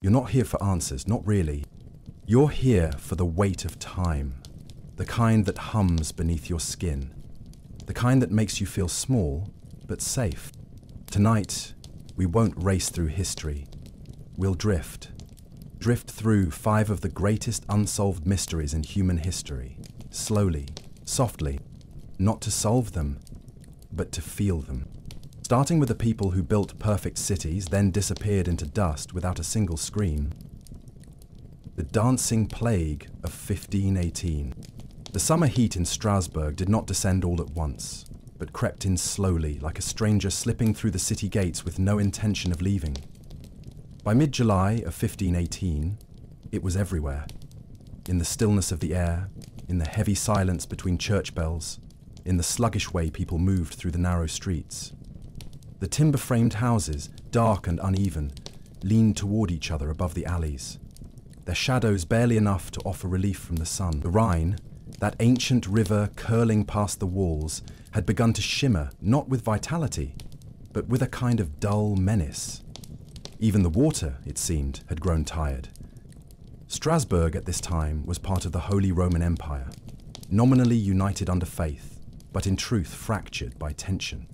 You're not here for answers, not really. You're here for the weight of time, the kind that hums beneath your skin, the kind that makes you feel small, but safe. Tonight, we won't race through history. We'll drift through 5 of the greatest unsolved mysteries in human history, slowly, softly, not to solve them, but to feel them. Starting with the people who built perfect cities, then disappeared into dust without a single scream. The dancing plague of 1518. The summer heat in Strasbourg did not descend all at once, but crept in slowly, like a stranger slipping through the city gates with no intention of leaving. By mid-July of 1518, it was everywhere. In the stillness of the air, in the heavy silence between church bells, in the sluggish way people moved through the narrow streets. The timber-framed houses, dark and uneven, leaned toward each other above the alleys, their shadows barely enough to offer relief from the sun. The Rhine, that ancient river curling past the walls, had begun to shimmer, not with vitality, but with a kind of dull menace. Even the water, it seemed, had grown tired. Strasbourg at this time was part of the Holy Roman Empire, nominally united under faith, but in truth fractured by tension.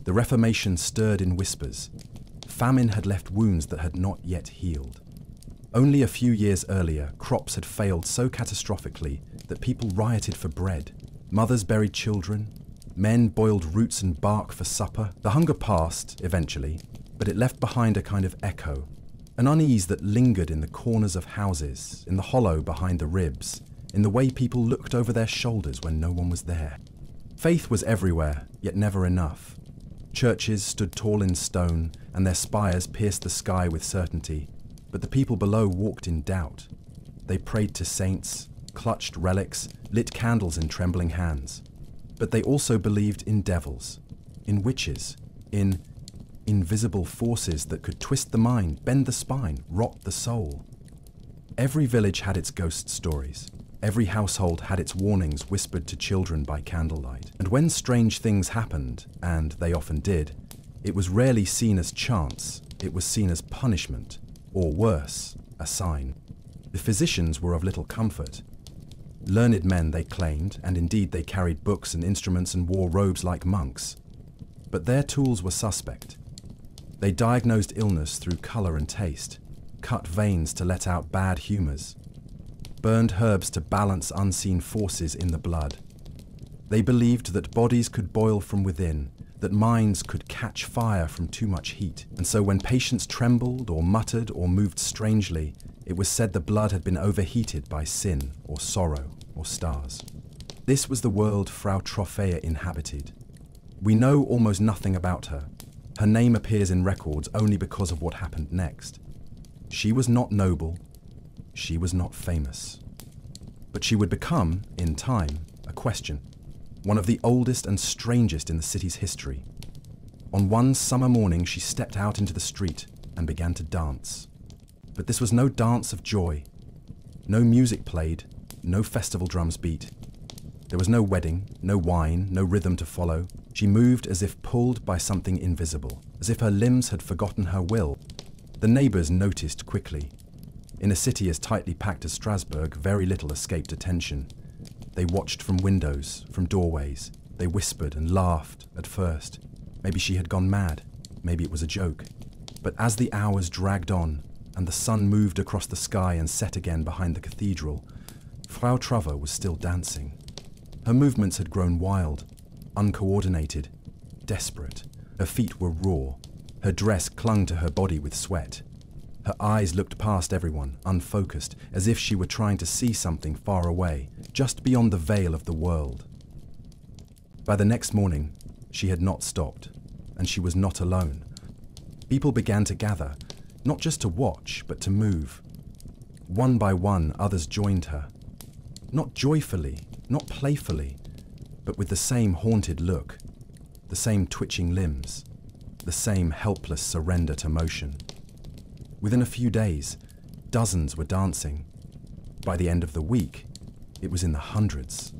The Reformation stirred in whispers. Famine had left wounds that had not yet healed. Only a few years earlier, crops had failed so catastrophically that people rioted for bread. Mothers buried children. Men boiled roots and bark for supper. The hunger passed, eventually, but it left behind a kind of echo, an unease that lingered in the corners of houses, in the hollow behind the ribs, in the way people looked over their shoulders when no one was there. Faith was everywhere, yet never enough. Churches stood tall in stone, and their spires pierced the sky with certainty, but the people below walked in doubt. They prayed to saints, clutched relics, lit candles in trembling hands. But they also believed in devils, in witches, in invisible forces that could twist the mind, bend the spine, rot the soul. Every village had its ghost stories. Every household had its warnings whispered to children by candlelight. And when strange things happened, and they often did, it was rarely seen as chance, it was seen as punishment, or worse, a sign. The physicians were of little comfort. Learned men, they claimed, and indeed they carried books and instruments and wore robes like monks. But their tools were suspect. They diagnosed illness through color and taste, cut veins to let out bad humors, burned herbs to balance unseen forces in the blood. They believed that bodies could boil from within, that minds could catch fire from too much heat, and so when patients trembled or muttered or moved strangely, it was said the blood had been overheated by sin or sorrow or stars. This was the world Frau Troffea inhabited. We know almost nothing about her. Her name appears in records only because of what happened next. She was not noble. She was not famous. But she would become, in time, a question. One of the oldest and strangest in the city's history. On one summer morning, she stepped out into the street and began to dance. But this was no dance of joy. No music played, no festival drums beat. There was no wedding, no wine, no rhythm to follow. She moved as if pulled by something invisible, as if her limbs had forgotten her will. The neighbors noticed quickly. In a city as tightly packed as Strasbourg, very little escaped attention. They watched from windows, from doorways. They whispered and laughed at first. Maybe she had gone mad. Maybe it was a joke. But as the hours dragged on, and the sun moved across the sky and set again behind the cathedral, Frau Troffea was still dancing. Her movements had grown wild, uncoordinated, desperate. Her feet were raw. Her dress clung to her body with sweat. Her eyes looked past everyone, unfocused, as if she were trying to see something far away, just beyond the veil of the world. By the next morning, she had not stopped, and she was not alone. People began to gather, not just to watch, but to move. One by one, others joined her. Not joyfully, not playfully, but with the same haunted look, the same twitching limbs, the same helpless surrender to motion. Within a few days, dozens were dancing. By the end of the week, it was in the hundreds.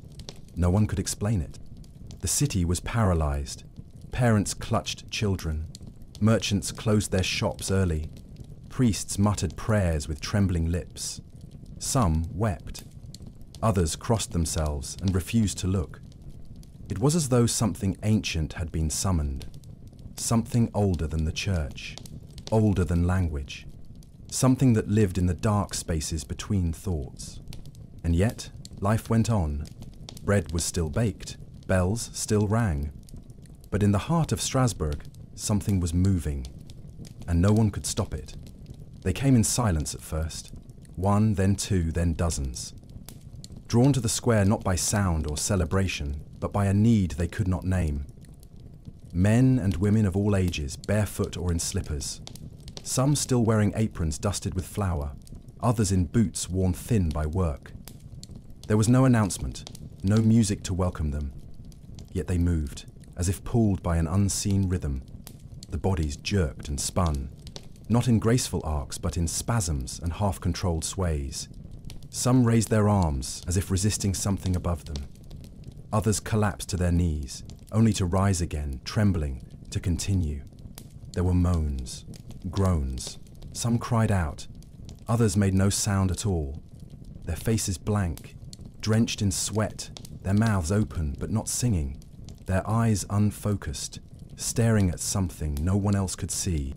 No one could explain it. The city was paralyzed. Parents clutched children. Merchants closed their shops early. Priests muttered prayers with trembling lips. Some wept. Others crossed themselves and refused to look. It was as though something ancient had been summoned. Something older than the church, older than language. Something that lived in the dark spaces between thoughts. And yet, life went on. Bread was still baked, bells still rang. But in the heart of Strasbourg, something was moving, and no one could stop it. They came in silence at first, one, then two, then dozens. Drawn to the square not by sound or celebration, but by a need they could not name. Men and women of all ages, barefoot or in slippers. Some still wearing aprons dusted with flour, others in boots worn thin by work. There was no announcement, no music to welcome them. Yet they moved, as if pulled by an unseen rhythm. The bodies jerked and spun, not in graceful arcs, but in spasms and half-controlled sways. Some raised their arms, as if resisting something above them. Others collapsed to their knees, only to rise again, trembling, to continue. There were moans, groans. Some cried out. Others made no sound at all. Their faces blank, drenched in sweat, their mouths open but not singing, their eyes unfocused, staring at something no one else could see.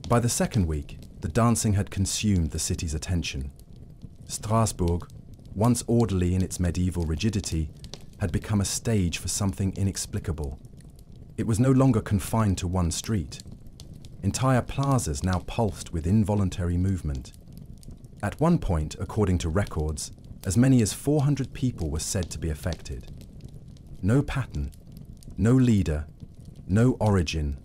By the second week, the dancing had consumed the city's attention. Strasbourg, once orderly in its medieval rigidity, had become a stage for something inexplicable. It was no longer confined to one street. Entire plazas now pulsed with involuntary movement. At one point, according to records, as many as 400 people were said to be affected. No pattern, no leader, no origin.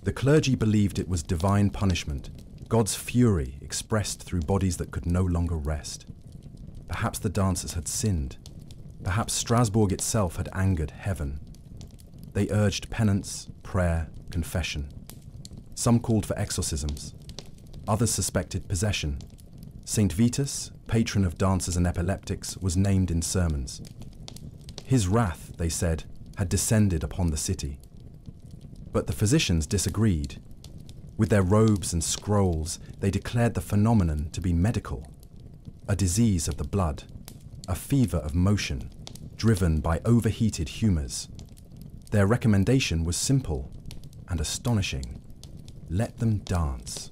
The clergy believed it was divine punishment, God's fury expressed through bodies that could no longer rest. Perhaps the dancers had sinned. Perhaps Strasbourg itself had angered heaven. They urged penance, prayer, confession. Some called for exorcisms. Others suspected possession. Saint Vitus, patron of dancers and epileptics, was named in sermons. His wrath, they said, had descended upon the city. But the physicians disagreed. With their robes and scrolls, they declared the phenomenon to be medical, a disease of the blood, a fever of motion, driven by overheated humours. Their recommendation was simple and astonishing. Let them dance.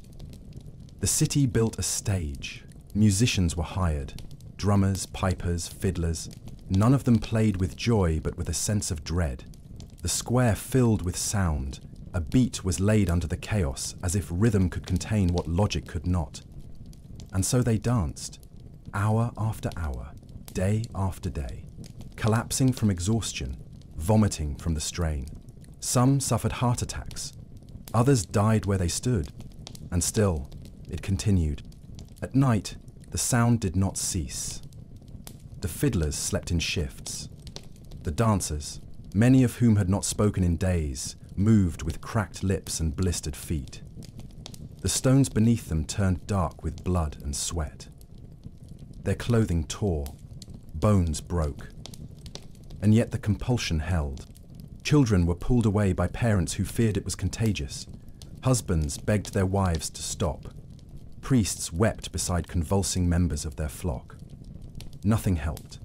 The city built a stage. Musicians were hired. Drummers, pipers, fiddlers. None of them played with joy but with a sense of dread. The square filled with sound. A beat was laid under the chaos, as if rhythm could contain what logic could not. And so they danced, hour after hour, day after day, collapsing from exhaustion, vomiting from the strain. Some suffered heart attacks. Others died where they stood. And still, it continued. At night, the sound did not cease. The fiddlers slept in shifts. The dancers, many of whom had not spoken in days, moved with cracked lips and blistered feet. The stones beneath them turned dark with blood and sweat. Their clothing tore, bones broke. And yet the compulsion held. Children were pulled away by parents who feared it was contagious. Husbands begged their wives to stop. Priests wept beside convulsing members of their flock. Nothing helped.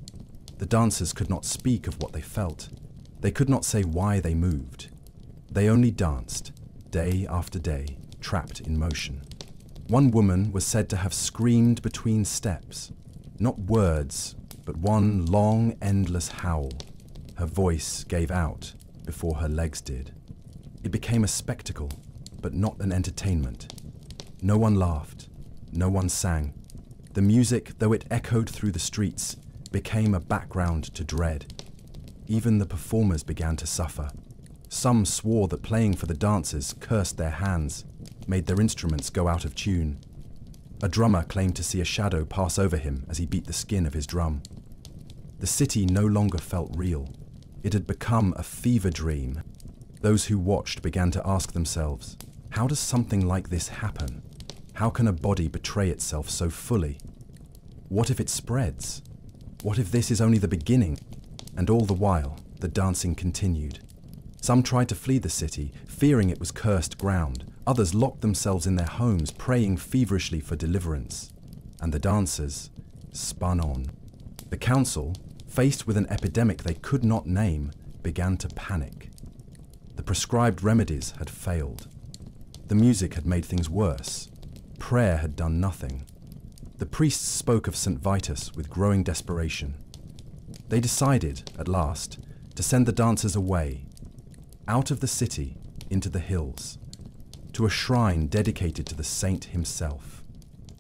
The dancers could not speak of what they felt. They could not say why they moved. They only danced, day after day, trapped in motion. One woman was said to have screamed between steps, not words, but one long, endless howl. Her voice gave out before her legs did. It became a spectacle, but not an entertainment. No one laughed, no one sang. The music, though it echoed through the streets, became a background to dread. Even the performers began to suffer. Some swore that playing for the dancers cursed their hands, made their instruments go out of tune. A drummer claimed to see a shadow pass over him as he beat the skin of his drum. The city no longer felt real. It had become a fever dream. Those who watched began to ask themselves, how does something like this happen? How can a body betray itself so fully? What if it spreads? What if this is only the beginning? And all the while, the dancing continued. Some tried to flee the city, fearing it was cursed ground, Others locked themselves in their homes, praying feverishly for deliverance. And the dancers spun on. The council, faced with an epidemic they could not name, began to panic. The prescribed remedies had failed. The music had made things worse. Prayer had done nothing. The priests spoke of St. Vitus with growing desperation. They decided, at last, to send the dancers away, out of the city, into the hills, to a shrine dedicated to the saint himself.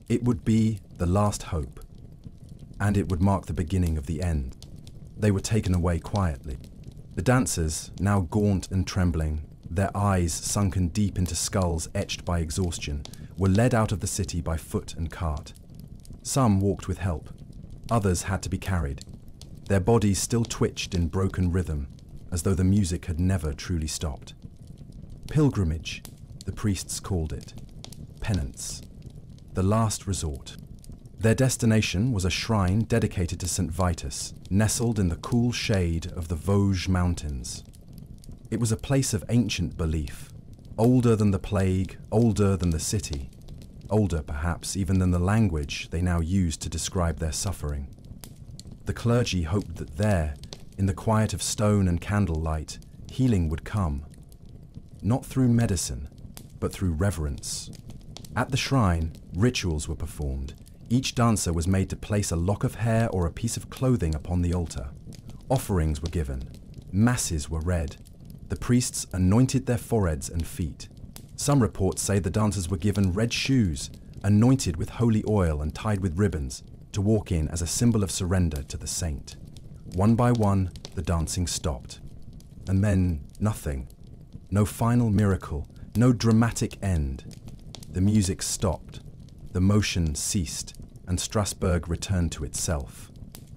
It would be the last hope, and it would mark the beginning of the end. They were taken away quietly. The dancers, now gaunt and trembling, their eyes sunken deep into skulls etched by exhaustion, were led out of the city by foot and cart. Some walked with help, others had to be carried. Their bodies still twitched in broken rhythm, as though the music had never truly stopped. Pilgrimage, the priests called it. Penance. The last resort. Their destination was a shrine dedicated to St. Vitus, nestled in the cool shade of the Vosges Mountains. It was a place of ancient belief, older than the plague, older than the city, older perhaps even than the language they now used to describe their suffering. The clergy hoped that there, in the quiet of stone and candlelight, healing would come, not through medicine, but through reverence. At the shrine, rituals were performed. Each dancer was made to place a lock of hair or a piece of clothing upon the altar. Offerings were given. Masses were read. The priests anointed their foreheads and feet. Some reports say the dancers were given red shoes, anointed with holy oil and tied with ribbons, to walk in as a symbol of surrender to the saint. One by one, the dancing stopped. And then, nothing. No final miracle, no dramatic end. The music stopped. The motion ceased, and Strasbourg returned to itself,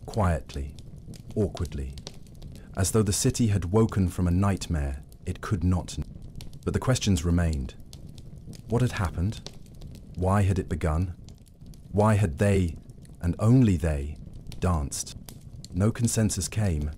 quietly, awkwardly, as though the city had woken from a nightmare it could not. But the questions remained. What had happened? Why had it begun? Why had they, and only they, danced? No consensus came.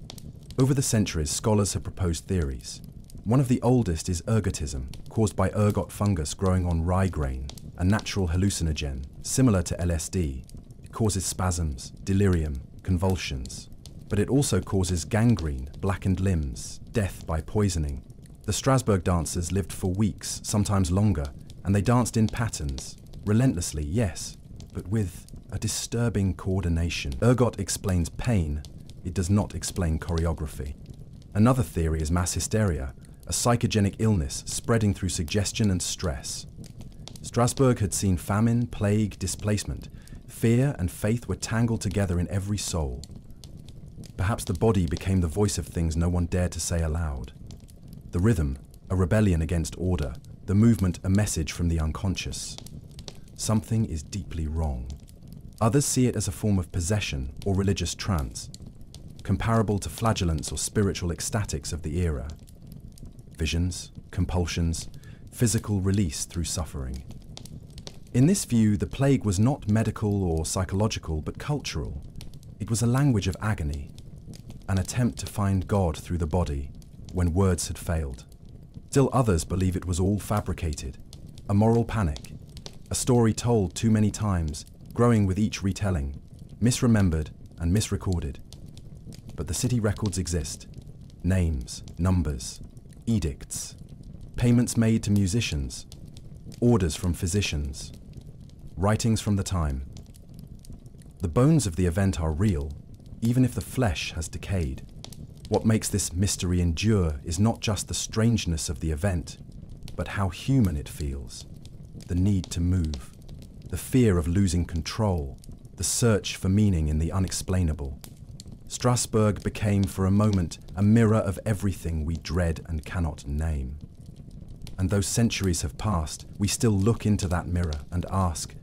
Over the centuries, scholars have proposed theories. One of the oldest is ergotism, caused by ergot fungus growing on rye grain, a natural hallucinogen, similar to LSD. It causes spasms, delirium, convulsions. But it also causes gangrene, blackened limbs, death by poisoning. The Strasbourg dancers lived for weeks, sometimes longer, and they danced in patterns, relentlessly, yes, but with a disturbing coordination. Ergot explains pain, it does not explain choreography. Another theory is mass hysteria, a psychogenic illness spreading through suggestion and stress. Strasbourg had seen famine, plague, displacement. Fear and faith were tangled together in every soul. Perhaps the body became the voice of things no one dared to say aloud. The rhythm, a rebellion against order. The movement, a message from the unconscious. Something is deeply wrong. Others see it as a form of possession or religious trance, comparable to flagellants or spiritual ecstatics of the era. Visions, compulsions, physical release through suffering. In this view, the plague was not medical or psychological, but cultural. It was a language of agony, an attempt to find God through the body when words had failed. Still others believe it was all fabricated, a moral panic, a story told too many times, growing with each retelling, misremembered and misrecorded. But the city records exist. Names, numbers, edicts, payments made to musicians, orders from physicians, writings from the time. The bones of the event are real, even if the flesh has decayed. What makes this mystery endure is not just the strangeness of the event, but how human it feels. The need to move, the fear of losing control, the search for meaning in the unexplainable. Strasbourg became for a moment a mirror of everything we dread and cannot name. And though centuries have passed, we still look into that mirror and ask,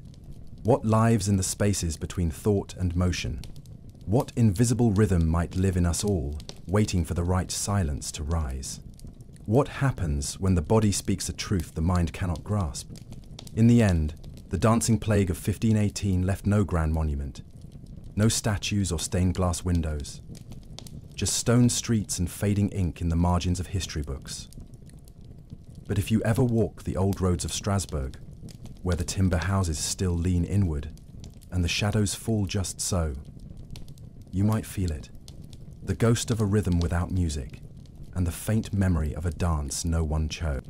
what lives in the spaces between thought and motion? What invisible rhythm might live in us all, waiting for the right silence to rise? What happens when the body speaks a truth the mind cannot grasp? In the end, the dancing plague of 1518 left no grand monument, no statues or stained glass windows, just stone streets and fading ink in the margins of history books. But if you ever walk the old roads of Strasbourg, where the timber houses still lean inward and the shadows fall just so, you might feel it. The ghost of a rhythm without music, and the faint memory of a dance no one chose.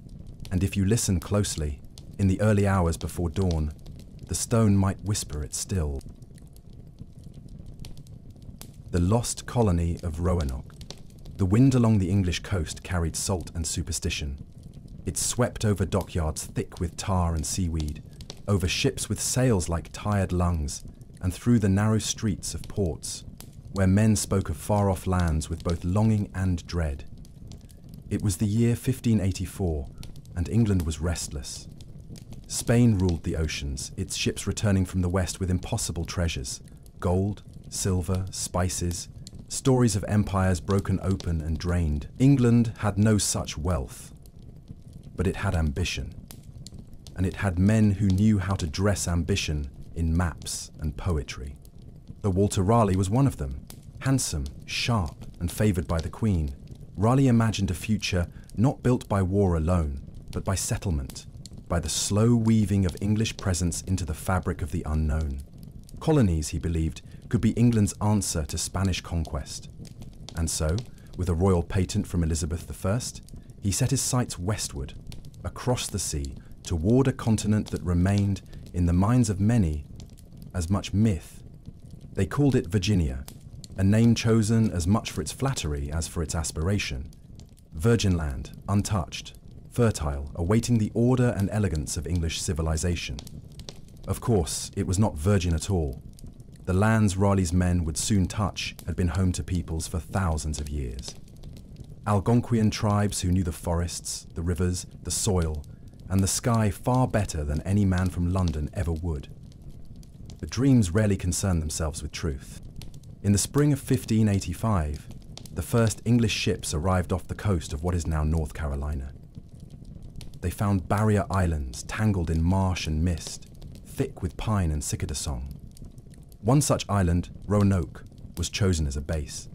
And if you listen closely, in the early hours before dawn, the stone might whisper it still. The lost colony of Roanoke. The wind along the English coast carried salt and superstition. It swept over dockyards thick with tar and seaweed, over ships with sails like tired lungs, and through the narrow streets of ports, where men spoke of far-off lands with both longing and dread. It was the year 1584, and England was restless. Spain ruled the oceans, its ships returning from the west with impossible treasures: gold, silver, spices, stories of empires broken open and drained. England had no such wealth, but it had ambition. And it had men who knew how to dress ambition in maps and poetry. Sir Walter Raleigh was one of them. Handsome, sharp, and favoured by the Queen, Raleigh imagined a future not built by war alone, but by settlement, by the slow weaving of English presence into the fabric of the unknown. Colonies, he believed, could be England's answer to Spanish conquest. And so, with a royal patent from Elizabeth I, he set his sights westward, across the sea, toward a continent that remained, in the minds of many, as much myth. They called it Virginia, a name chosen as much for its flattery as for its aspiration. Virgin land, untouched, fertile, awaiting the order and elegance of English civilization. Of course, it was not virgin at all. The lands Raleigh's men would soon touch had been home to peoples for thousands of years. Algonquian tribes who knew the forests, the rivers, the soil, and the sky far better than any man from London ever would. But dreams rarely concern themselves with truth. In the spring of 1585, the first English ships arrived off the coast of what is now North Carolina. They found barrier islands tangled in marsh and mist, thick with pine and cicada song. One such island, Roanoke, was chosen as a base.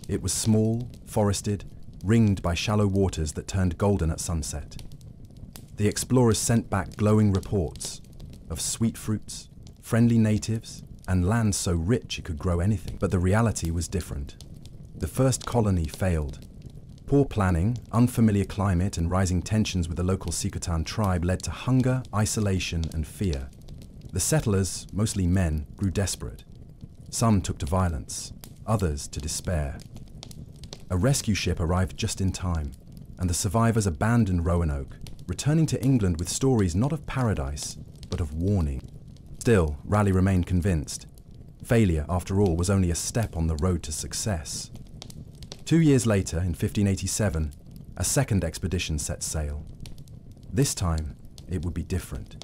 It was small, forested, ringed by shallow waters that turned golden at sunset. The explorers sent back glowing reports of sweet fruits, friendly natives, and land so rich it could grow anything. But the reality was different. The first colony failed. Poor planning, unfamiliar climate, and rising tensions with the local Sikatan tribe led to hunger, isolation, and fear. The settlers, mostly men, grew desperate. Some took to violence, others to despair. A rescue ship arrived just in time, and the survivors abandoned Roanoke, returning to England with stories not of paradise, but of warning. Still, Raleigh remained convinced. Failure, after all, was only a step on the road to success. 2 years later, in 1587, a second expedition set sail. This time, it would be different.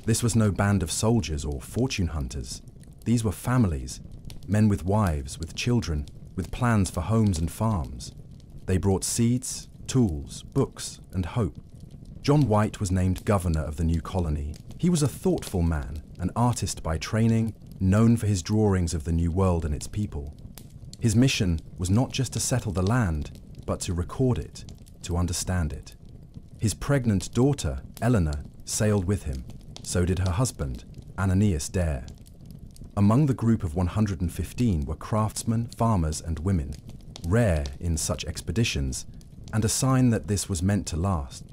This was no band of soldiers or fortune hunters. These were families, men with wives, with children, with plans for homes and farms. They brought seeds, tools, books, and hope. John White was named governor of the new colony. He was a thoughtful man, an artist by training, known for his drawings of the new world and its people. His mission was not just to settle the land, but to record it, to understand it. His pregnant daughter, Eleanor, sailed with him. So did her husband, Ananias Dare. Among the group of 115 were craftsmen, farmers, and women, rare in such expeditions, and a sign that this was meant to last.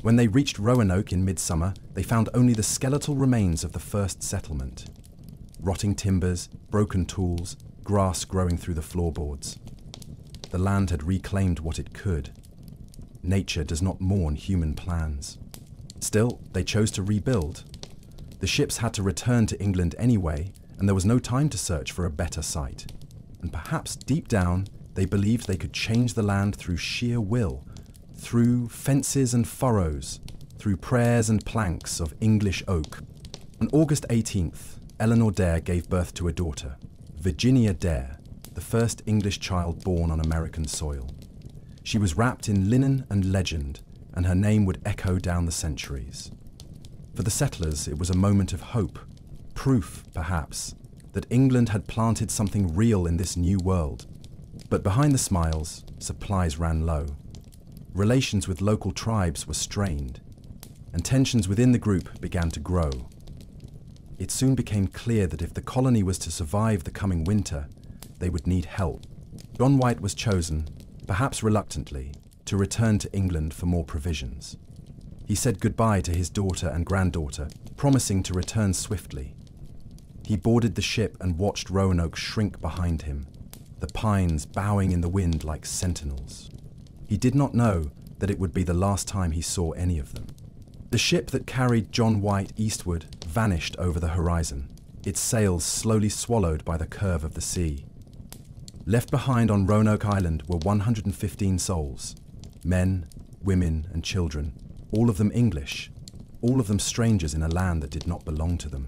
When they reached Roanoke in midsummer, they found only the skeletal remains of the first settlement. Rotting timbers, broken tools, grass growing through the floorboards. The land had reclaimed what it could. Nature does not mourn human plans. Still, they chose to rebuild. The ships had to return to England anyway, and there was no time to search for a better site. And perhaps deep down, they believed they could change the land through sheer will, through fences and furrows, through prayers and planks of English oak. On August 18th, Eleanor Dare gave birth to a daughter, Virginia Dare, the first English child born on American soil. She was wrapped in linen and legend, and her name would echo down the centuries. For the settlers, it was a moment of hope, proof, perhaps, that England had planted something real in this new world. But behind the smiles, supplies ran low. Relations with local tribes were strained, and tensions within the group began to grow. It soon became clear that if the colony was to survive the coming winter, they would need help. John White was chosen, perhaps reluctantly, to return to England for more provisions. He said goodbye to his daughter and granddaughter, promising to return swiftly. He boarded the ship and watched Roanoke shrink behind him, the pines bowing in the wind like sentinels. He did not know that it would be the last time he saw any of them. The ship that carried John White eastward vanished over the horizon, its sails slowly swallowed by the curve of the sea. Left behind on Roanoke Island were 115 souls, men, women, and children, all of them English, all of them strangers in a land that did not belong to them.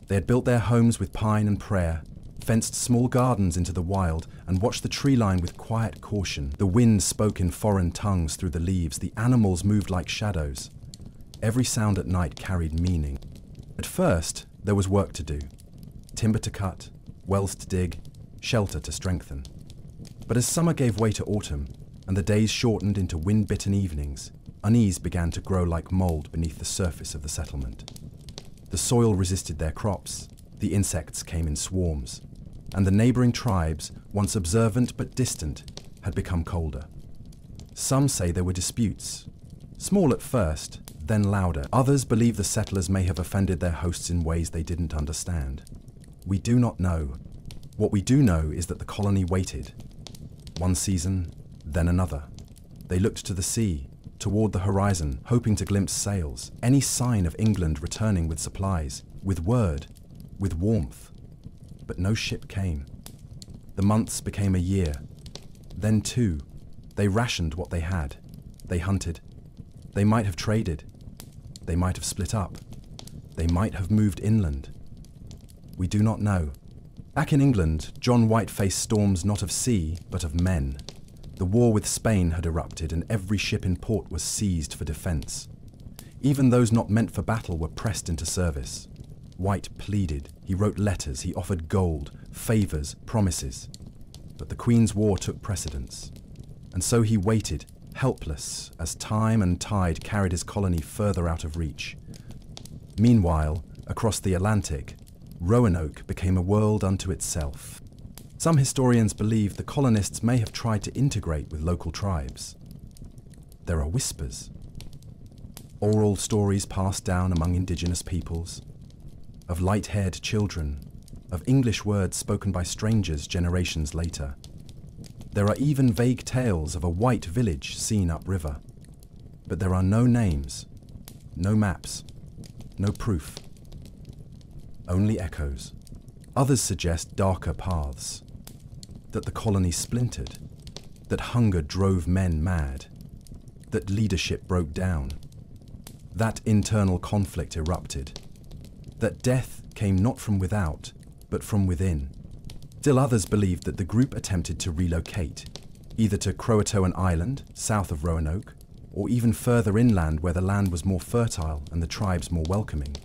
They had built their homes with pine and prayer, fenced small gardens into the wild, and watched the tree line with quiet caution. The wind spoke in foreign tongues through the leaves, the animals moved like shadows. Every sound at night carried meaning. At first, there was work to do. Timber to cut, wells to dig, shelter to strengthen. But as summer gave way to autumn, and the days shortened into wind-bitten evenings, unease began to grow like mold beneath the surface of the settlement. The soil resisted their crops, the insects came in swarms, and the neighboring tribes, once observant but distant, had become colder. Some say there were disputes, small at first, then louder. Others believe the settlers may have offended their hosts in ways they didn't understand. We do not know. What we do know is that the colony waited. One season, then another. They looked to the sea, toward the horizon, hoping to glimpse sails, any sign of England returning with supplies, with word, with warmth. But no ship came. The months became a year, then two. They rationed what they had. They hunted. They might have traded. They might have split up. They might have moved inland. We do not know. Back in England, John White faced storms not of sea, but of men. The war with Spain had erupted, and every ship in port was seized for defense. Even those not meant for battle were pressed into service. White pleaded, he wrote letters, he offered gold, favors, promises. But the Queen's War took precedence. And so he waited, helpless, as time and tide carried his colony further out of reach. Meanwhile, across the Atlantic, Roanoke became a world unto itself. Some historians believe the colonists may have tried to integrate with local tribes. There are whispers, oral stories passed down among indigenous peoples, of light-haired children, of English words spoken by strangers generations later. There are even vague tales of a white village seen upriver. But there are no names, no maps, no proof. Only echoes. Others suggest darker paths. That the colony splintered. That hunger drove men mad. That leadership broke down. That internal conflict erupted. That death came not from without, but from within. Still others believed that the group attempted to relocate, either to Croatoan Island, south of Roanoke, or even further inland where the land was more fertile and the tribes more welcoming.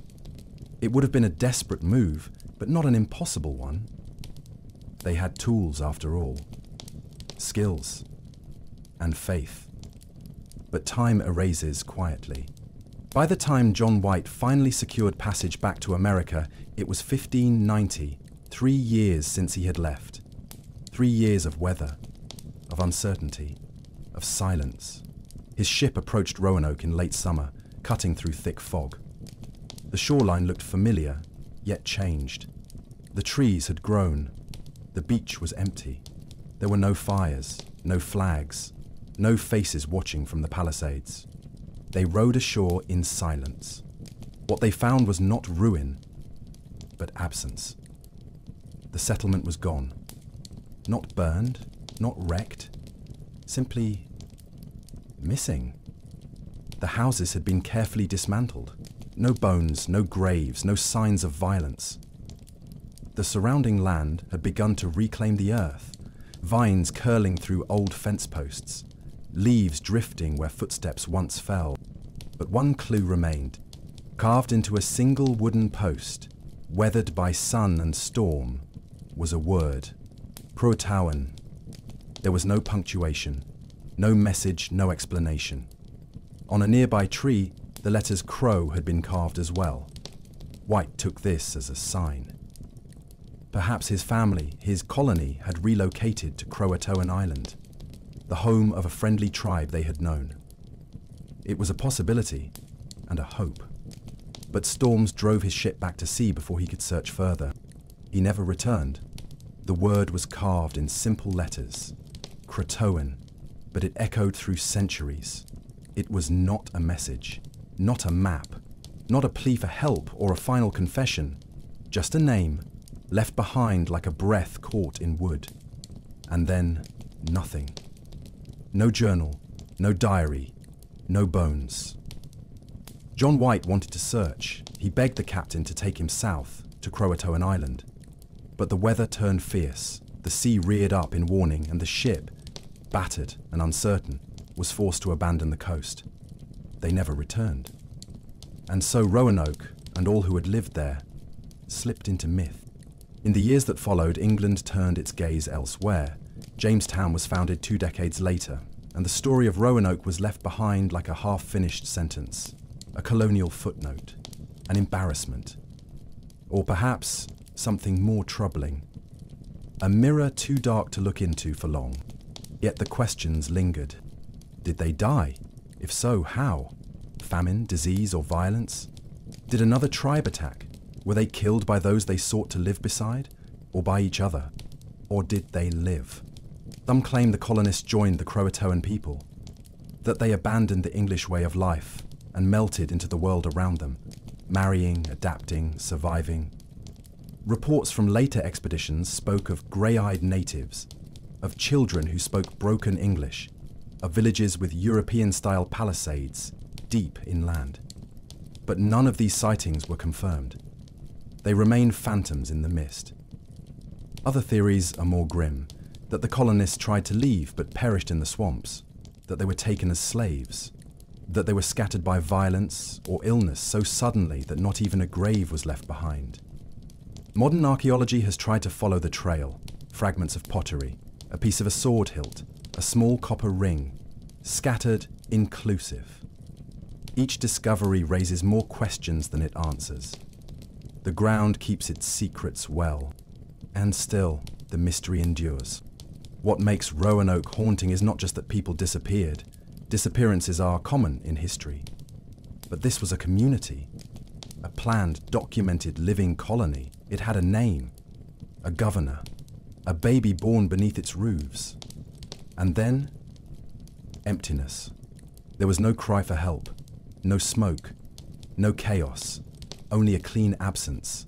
It would have been a desperate move, but not an impossible one. They had tools after all, skills, and faith. But time erases quietly. By the time John White finally secured passage back to America, it was 1590, 3 years since he had left. 3 years of weather, of uncertainty, of silence. His ship approached Roanoke in late summer, cutting through thick fog. The shoreline looked familiar, yet changed. The trees had grown. The beach was empty. There were no fires, no flags, no faces watching from the palisades. They rowed ashore in silence. What they found was not ruin, but absence. The settlement was gone. Not burned, not wrecked, simply missing. The houses had been carefully dismantled. No bones, no graves, no signs of violence. The surrounding land had begun to reclaim the earth, vines curling through old fence posts, leaves drifting where footsteps once fell. But one clue remained. Carved into a single wooden post, weathered by sun and storm, was a word. Croatoan. There was no punctuation, No message, no explanation. On a nearby tree, the letters Crow had been carved as well. White took this as a sign. Perhaps his family, his colony, had relocated to Croatoan Island, the home of a friendly tribe they had known. It was a possibility and a hope. But storms drove his ship back to sea before he could search further. He never returned. The word was carved in simple letters, Croatoan, but it echoed through centuries. It was not a message, not a map, not a plea for help or a final confession, just a name, left behind like a breath caught in wood. And then, nothing. No journal, no diary, no bones. John White wanted to search. He begged the captain to take him south, to Croatoan Island. But the weather turned fierce, the sea reared up in warning, and the ship, battered and uncertain, was forced to abandon the coast. They never returned. And so Roanoke, and all who had lived there, slipped into myth. In the years that followed, England turned its gaze elsewhere. Jamestown was founded 2 decades later, and the story of Roanoke was left behind like a half-finished sentence, a colonial footnote, an embarrassment, or perhaps something more troubling. A mirror too dark to look into for long, yet the questions lingered. Did they die? If so, how? Famine, disease, or violence? Did another tribe attack? Were they killed by those they sought to live beside, or by each other? Or did they live? Some claim the colonists joined the Croatoan people, that they abandoned the English way of life and melted into the world around them, marrying, adapting, surviving. Reports from later expeditions spoke of grey-eyed natives, of children who spoke broken English, of villages with European-style palisades deep inland. But none of these sightings were confirmed. They remain phantoms in the mist. Other theories are more grim, that the colonists tried to leave but perished in the swamps, that they were taken as slaves, that they were scattered by violence or illness so suddenly that not even a grave was left behind. Modern archaeology has tried to follow the trail, fragments of pottery, a piece of a sword hilt, a small copper ring, scattered, inclusive. Each discovery raises more questions than it answers. The ground keeps its secrets well, and still the mystery endures. What makes Roanoke haunting is not just that people disappeared. Disappearances are common in history. But this was a community, a planned, documented, living colony. It had a name, a governor, a baby born beneath its roofs. And then, emptiness. There was no cry for help, no smoke, no chaos, only a clean absence,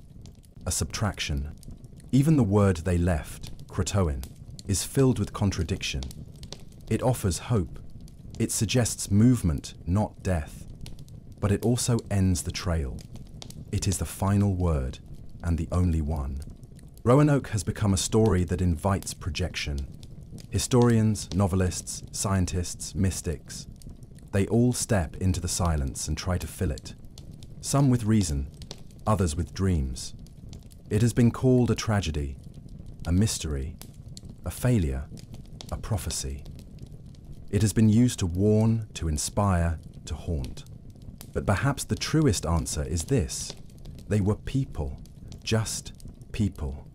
a subtraction. Even the word they left, Croatoan, is filled with contradiction. It offers hope. It suggests movement, not death. But it also ends the trail. It is the final word, and the only one. Roanoke has become a story that invites projection. Historians, novelists, scientists, mystics, they all step into the silence and try to fill it. Some with reason, others with dreams. It has been called a tragedy, a mystery, a failure, a prophecy. It has been used to warn, to inspire, to haunt. But perhaps the truest answer is this: they were people, just people.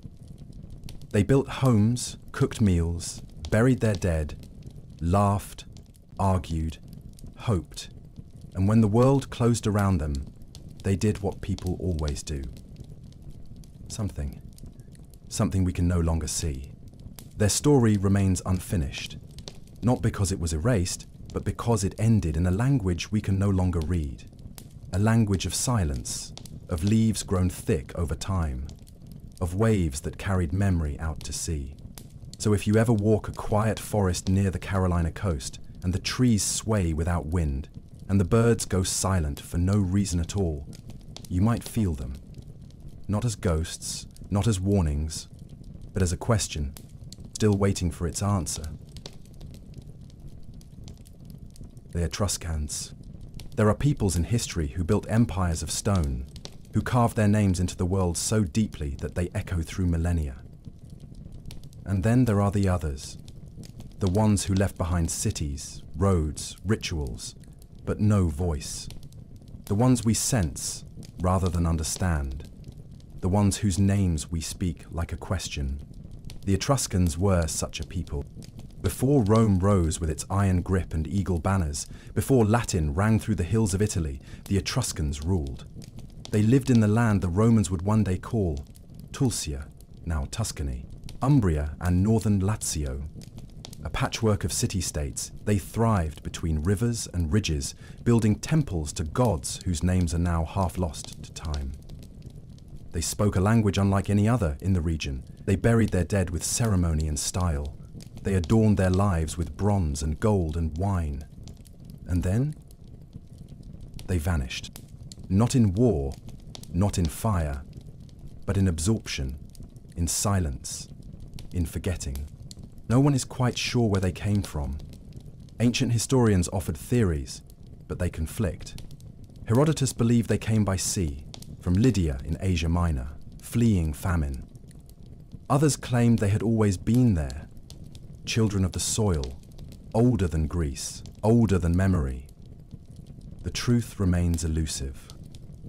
They built homes, cooked meals, buried their dead, laughed, argued, hoped, and when the world closed around them, they did what people always do. Something we can no longer see. Their story remains unfinished, not because it was erased, but because it ended in a language we can no longer read. A language of silence, of leaves grown thick over time, of waves that carried memory out to sea. So if you ever walk a quiet forest near the Carolina coast, and the trees sway without wind, and the birds go silent for no reason at all, you might feel them. Not as ghosts, not as warnings, but as a question, still waiting for its answer. The Etruscans. There are peoples in history who built empires of stone, who carved their names into the world so deeply that they echo through millennia. And then there are the others, The ones who left behind cities, roads, rituals, but no voice. The ones we sense rather than understand. The ones whose names we speak like a question. The Etruscans were such a people. Before Rome rose with its iron grip and eagle banners, before Latin rang through the hills of Italy, the Etruscans ruled. They lived in the land the Romans would one day call Tulcia, now Tuscany, Umbria and northern Lazio. A patchwork of city-states, they thrived between rivers and ridges, building temples to gods whose names are now half lost to time. They spoke a language unlike any other in the region. They buried their dead with ceremony and style. They adorned their lives with bronze and gold and wine. And then they vanished. Not in war, not in fire, but in absorption, in silence, in forgetting. No one is quite sure where they came from. Ancient historians offered theories, but they conflict. Herodotus believed they came by sea, from Lydia in Asia Minor, fleeing famine. Others claimed they had always been there, children of the soil, older than Greece, older than memory. The truth remains elusive.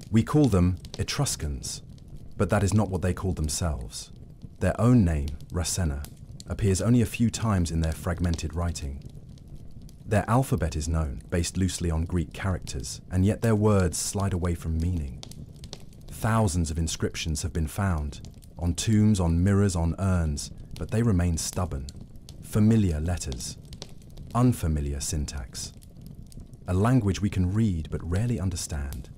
We call them Etruscans, but that is not what they called themselves. Their own name, Rasenna, appears only a few times in their fragmented writing. Their alphabet is known, based loosely on Greek characters, and yet their words slide away from meaning. Thousands of inscriptions have been found, on tombs, on mirrors, on urns, but they remain stubborn. Familiar letters, unfamiliar syntax. A language we can read but rarely understand.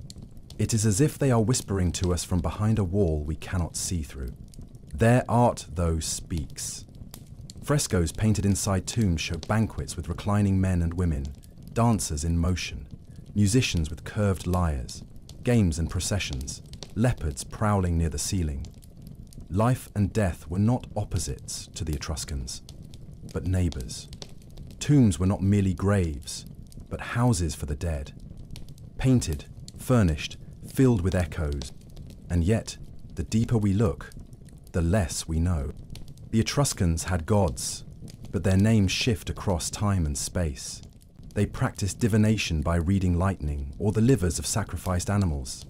It is as if they are whispering to us from behind a wall we cannot see through. Their art, though, speaks. Frescoes painted inside tombs show banquets with reclining men and women, dancers in motion, musicians with curved lyres, games and processions, leopards prowling near the ceiling. Life and death were not opposites to the Etruscans, but neighbors. Tombs were not merely graves, but houses for the dead. Painted, furnished, filled with echoes. And yet, the deeper we look, the less we know. The Etruscans had gods, but their names shift across time and space. They practiced divination by reading lightning or the livers of sacrificed animals.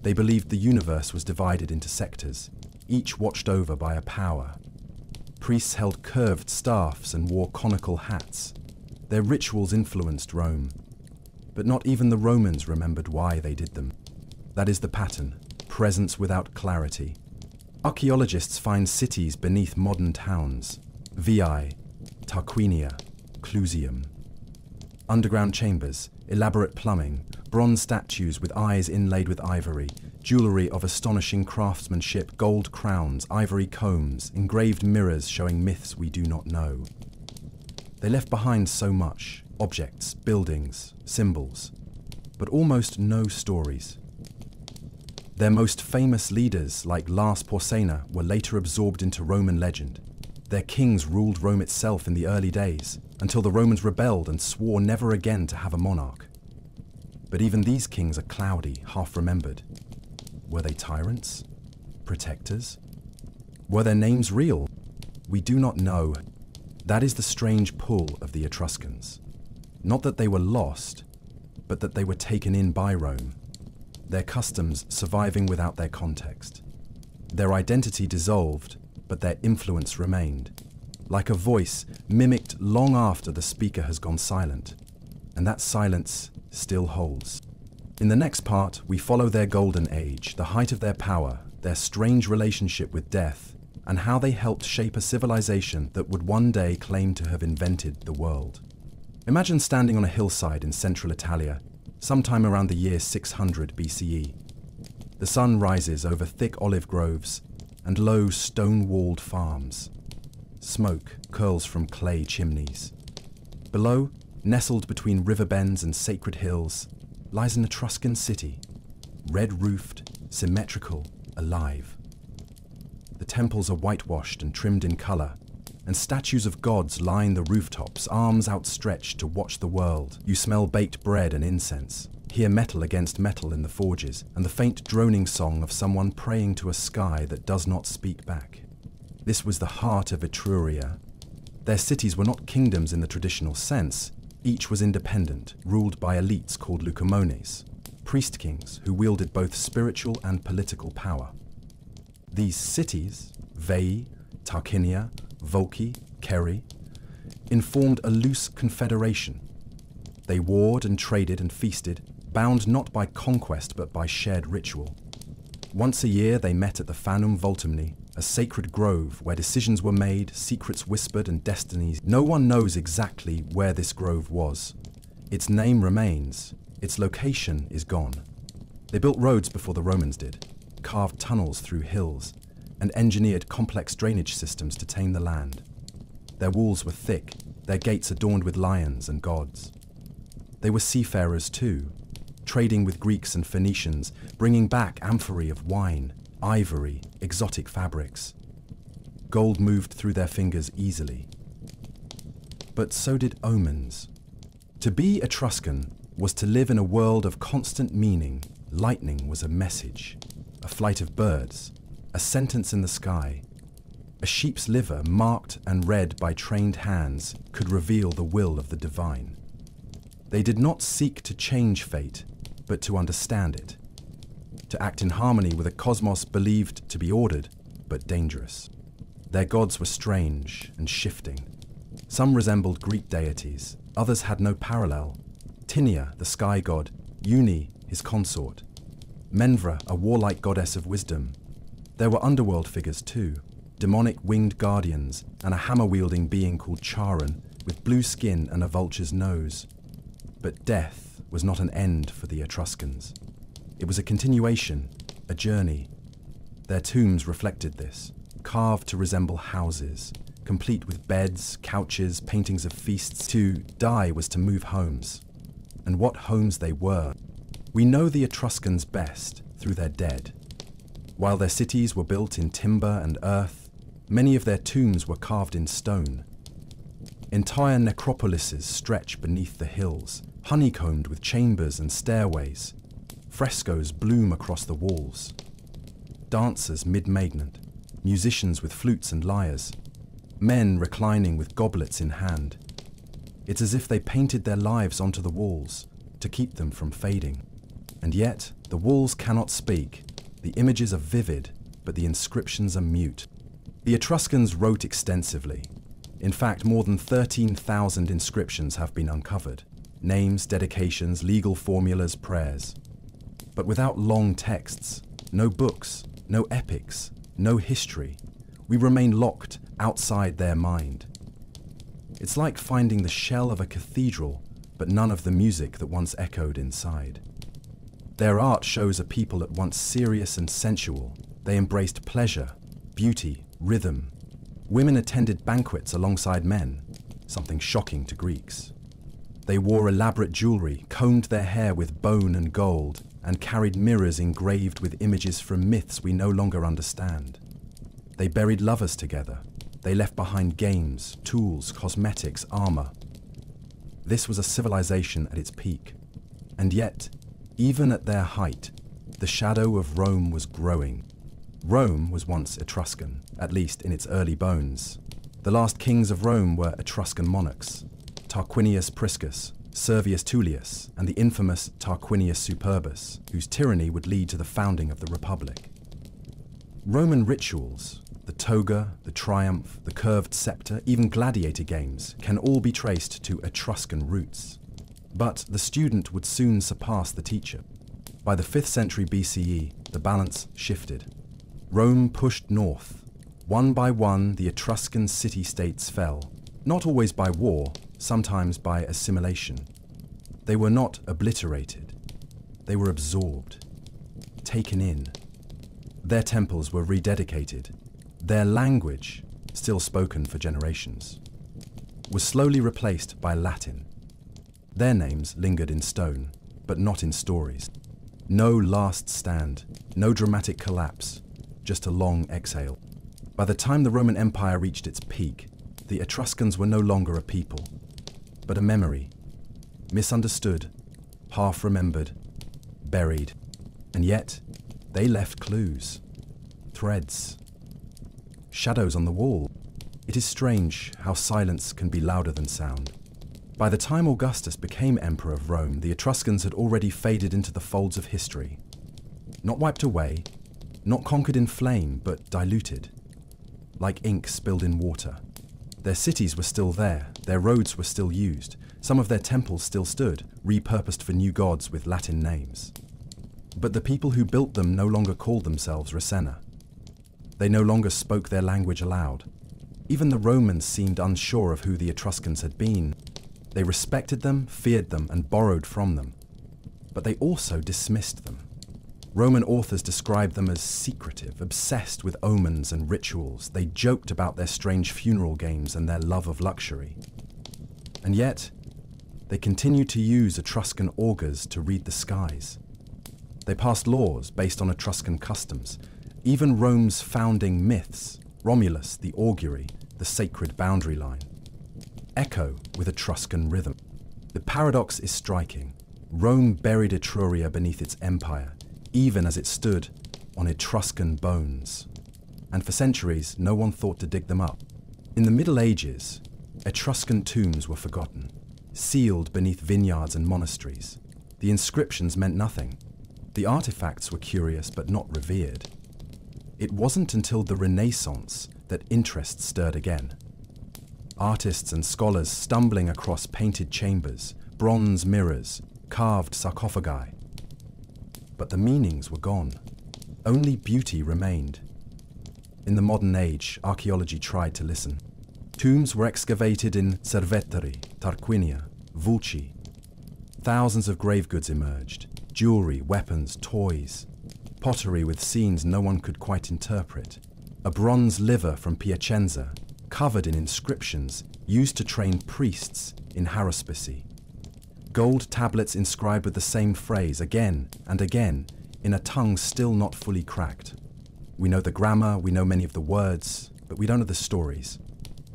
They believed the universe was divided into sectors, each watched over by a power. Priests held curved staffs and wore conical hats. Their rituals influenced Rome, but not even the Romans remembered why they did them. That is the pattern, presence without clarity. Archaeologists find cities beneath modern towns, Veii, Tarquinia, Clusium. Underground chambers, elaborate plumbing, bronze statues with eyes inlaid with ivory, jewellery of astonishing craftsmanship, gold crowns, ivory combs, engraved mirrors showing myths we do not know. They left behind so much, objects, buildings, symbols, but almost no stories. Their most famous leaders, like Lars Porsena, were later absorbed into Roman legend. Their kings ruled Rome itself in the early days, until the Romans rebelled and swore never again to have a monarch. But even these kings are cloudy, half-remembered. Were they tyrants? Protectors? Were their names real? We do not know. That is the strange pull of the Etruscans. Not that they were lost, but that they were taken in by Rome, their customs surviving without their context. Their identity dissolved, but their influence remained, like a voice mimicked long after the speaker has gone silent, and that silence still holds. In the next part, we follow their golden age, the height of their power, their strange relationship with death, and how they helped shape a civilization that would one day claim to have invented the world. Imagine standing on a hillside in central Italia, sometime around the year 600 BCE. The sun rises over thick olive groves and low stone-walled farms. Smoke curls from clay chimneys. Below, nestled between river bends and sacred hills, lies an Etruscan city, red-roofed, symmetrical, alive. The temples are whitewashed and trimmed in colour, and statues of gods line the rooftops, arms outstretched to watch the world. You smell baked bread and incense, hear metal against metal in the forges, and the faint droning song of someone praying to a sky that does not speak back. This was the heart of Etruria, Their cities were not kingdoms in the traditional sense. Each was independent, ruled by elites called lucomones, priest kings who wielded both spiritual and political power. These cities, Veii, Tarquinia, Volci, Keri, informed a loose confederation. They warred and traded and feasted, bound not by conquest but by shared ritual. Once a year they met at the Fanum Voltumni, a sacred grove where decisions were made, secrets whispered, and destinies. No one knows exactly where this grove was. Its name remains. Its location is gone. They built roads before the Romans did, carved tunnels through hills, and engineered complex drainage systems to tame the land. Their walls were thick, their gates adorned with lions and gods. They were seafarers too, trading with Greeks and Phoenicians, bringing back amphorae of wine, ivory, exotic fabrics. Gold moved through their fingers easily. But so did omens. To be Etruscan was to live in a world of constant meaning. Lightning was a message, a flight of birds, a sentence in the sky. A sheep's liver, marked and read by trained hands, could reveal the will of the divine. They did not seek to change fate, but to understand it, to act in harmony with a cosmos believed to be ordered, but dangerous. Their gods were strange and shifting. Some resembled Greek deities, others had no parallel. Tinia, the sky god, Uni, his consort, Menvra, a warlike goddess of wisdom. There were underworld figures too, demonic winged guardians, and a hammer-wielding being called Charon, with blue skin and a vulture's nose. But death was not an end for the Etruscans. It was a continuation, a journey. Their tombs reflected this, carved to resemble houses, complete with beds, couches, paintings of feasts. To die was to move homes. And what homes they were. We know the Etruscans best through their dead. While their cities were built in timber and earth, many of their tombs were carved in stone. Entire necropolises stretch beneath the hills, honeycombed with chambers and stairways. Frescoes bloom across the walls. Dancers mid-magnant, musicians with flutes and lyres, men reclining with goblets in hand. It's as if they painted their lives onto the walls to keep them from fading. And yet, the walls cannot speak. The images are vivid, but the inscriptions are mute. The Etruscans wrote extensively. In fact, more than 13,000 inscriptions have been uncovered. Names, dedications, legal formulas, prayers. But without long texts, no books, no epics, no history, we remain locked outside their mind. It's like finding the shell of a cathedral, but none of the music that once echoed inside. Their art shows a people at once serious and sensual. They embraced pleasure, beauty, rhythm. Women attended banquets alongside men, something shocking to Greeks. They wore elaborate jewelry, combed their hair with bone and gold, and carried mirrors engraved with images from myths we no longer understand. They buried lovers together. They left behind games, tools, cosmetics, armor. This was a civilization at its peak. And yet, even at their height, the shadow of Rome was growing. Rome was once Etruscan, at least in its early bones. The last kings of Rome were Etruscan monarchs: Tarquinius Priscus, Servius Tullius, and the infamous Tarquinius Superbus, whose tyranny would lead to the founding of the Republic. Roman rituals, the toga, the triumph, the curved scepter, even gladiator games, can all be traced to Etruscan roots. But the student would soon surpass the teacher. By the 5th century BCE, the balance shifted. Rome pushed north. One by one, the Etruscan city-states fell, not always by war, sometimes by assimilation. They were not obliterated. They were absorbed, taken in. Their temples were rededicated. Their language, still spoken for generations, was slowly replaced by Latin. Their names lingered in stone, but not in stories. No last stand, no dramatic collapse, just a long exhale. By the time the Roman Empire reached its peak, the Etruscans were no longer a people, but a memory, misunderstood, half-remembered, buried. And yet, they left clues, threads, shadows on the wall. It is strange how silence can be louder than sound. By the time Augustus became emperor of Rome, the Etruscans had already faded into the folds of history. Not wiped away, not conquered in flame, but diluted, like ink spilled in water. Their cities were still there, their roads were still used, some of their temples still stood, repurposed for new gods with Latin names. But the people who built them no longer called themselves Rasenna. They no longer spoke their language aloud. Even the Romans seemed unsure of who the Etruscans had been. They respected them, feared them, and borrowed from them. But they also dismissed them. Roman authors described them as secretive, obsessed with omens and rituals. They joked about their strange funeral games and their love of luxury. And yet, they continued to use Etruscan augurs to read the skies. They passed laws based on Etruscan customs. Even Rome's founding myths, Romulus, the augury, the sacred boundary line, echo with Etruscan rhythm. The paradox is striking. Rome buried Etruria beneath its empire, even as it stood on Etruscan bones. And for centuries, no one thought to dig them up. In the Middle Ages, Etruscan tombs were forgotten, sealed beneath vineyards and monasteries. The inscriptions meant nothing. The artifacts were curious but not revered. It wasn't until the Renaissance that interest stirred again. Artists and scholars stumbling across painted chambers, bronze mirrors, carved sarcophagi. But the meanings were gone. Only beauty remained. In the modern age, archaeology tried to listen. Tombs were excavated in Cerveteri, Tarquinia, Vulci. Thousands of grave goods emerged. Jewelry, weapons, toys. Pottery with scenes no one could quite interpret. A bronze liver from Piacenza, covered in inscriptions used to train priests in haruspicy. Gold tablets inscribed with the same phrase again and again in a tongue still not fully cracked. We know the grammar, we know many of the words, but we don't know the stories.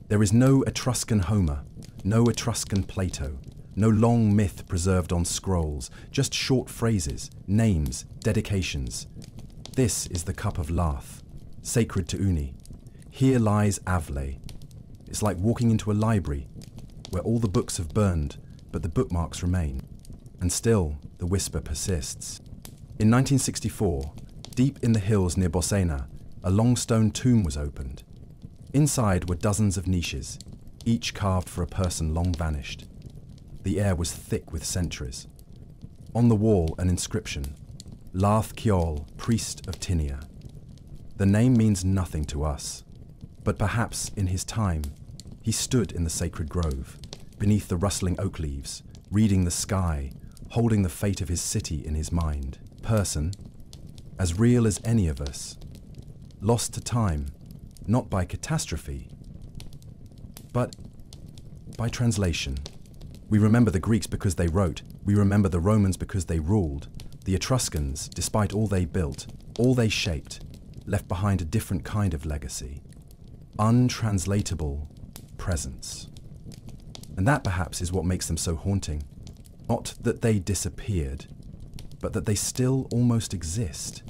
There is no Etruscan Homer, no Etruscan Plato, no long myth preserved on scrolls, just short phrases, names, dedications. This is the cup of Lath, sacred to Uni. Here lies Avle. It's like walking into a library where all the books have burned, but the bookmarks remain. And still, the whisper persists. In 1964, deep in the hills near Bolsena, a long stone tomb was opened. Inside were dozens of niches, each carved for a person long vanished. The air was thick with centuries. On the wall, an inscription, Lath Kjol, priest of Tinia. The name means nothing to us, but perhaps in his time, he stood in the sacred grove, beneath the rustling oak leaves, reading the sky, holding the fate of his city in his mind. Person, as real as any of us, lost to time, not by catastrophe, but by translation. We remember the Greeks because they wrote, we remember the Romans because they ruled. The Etruscans, despite all they built, all they shaped, left behind a different kind of legacy. Untranslatable presence. And that perhaps is what makes them so haunting. Not that they disappeared, but that they still almost exist.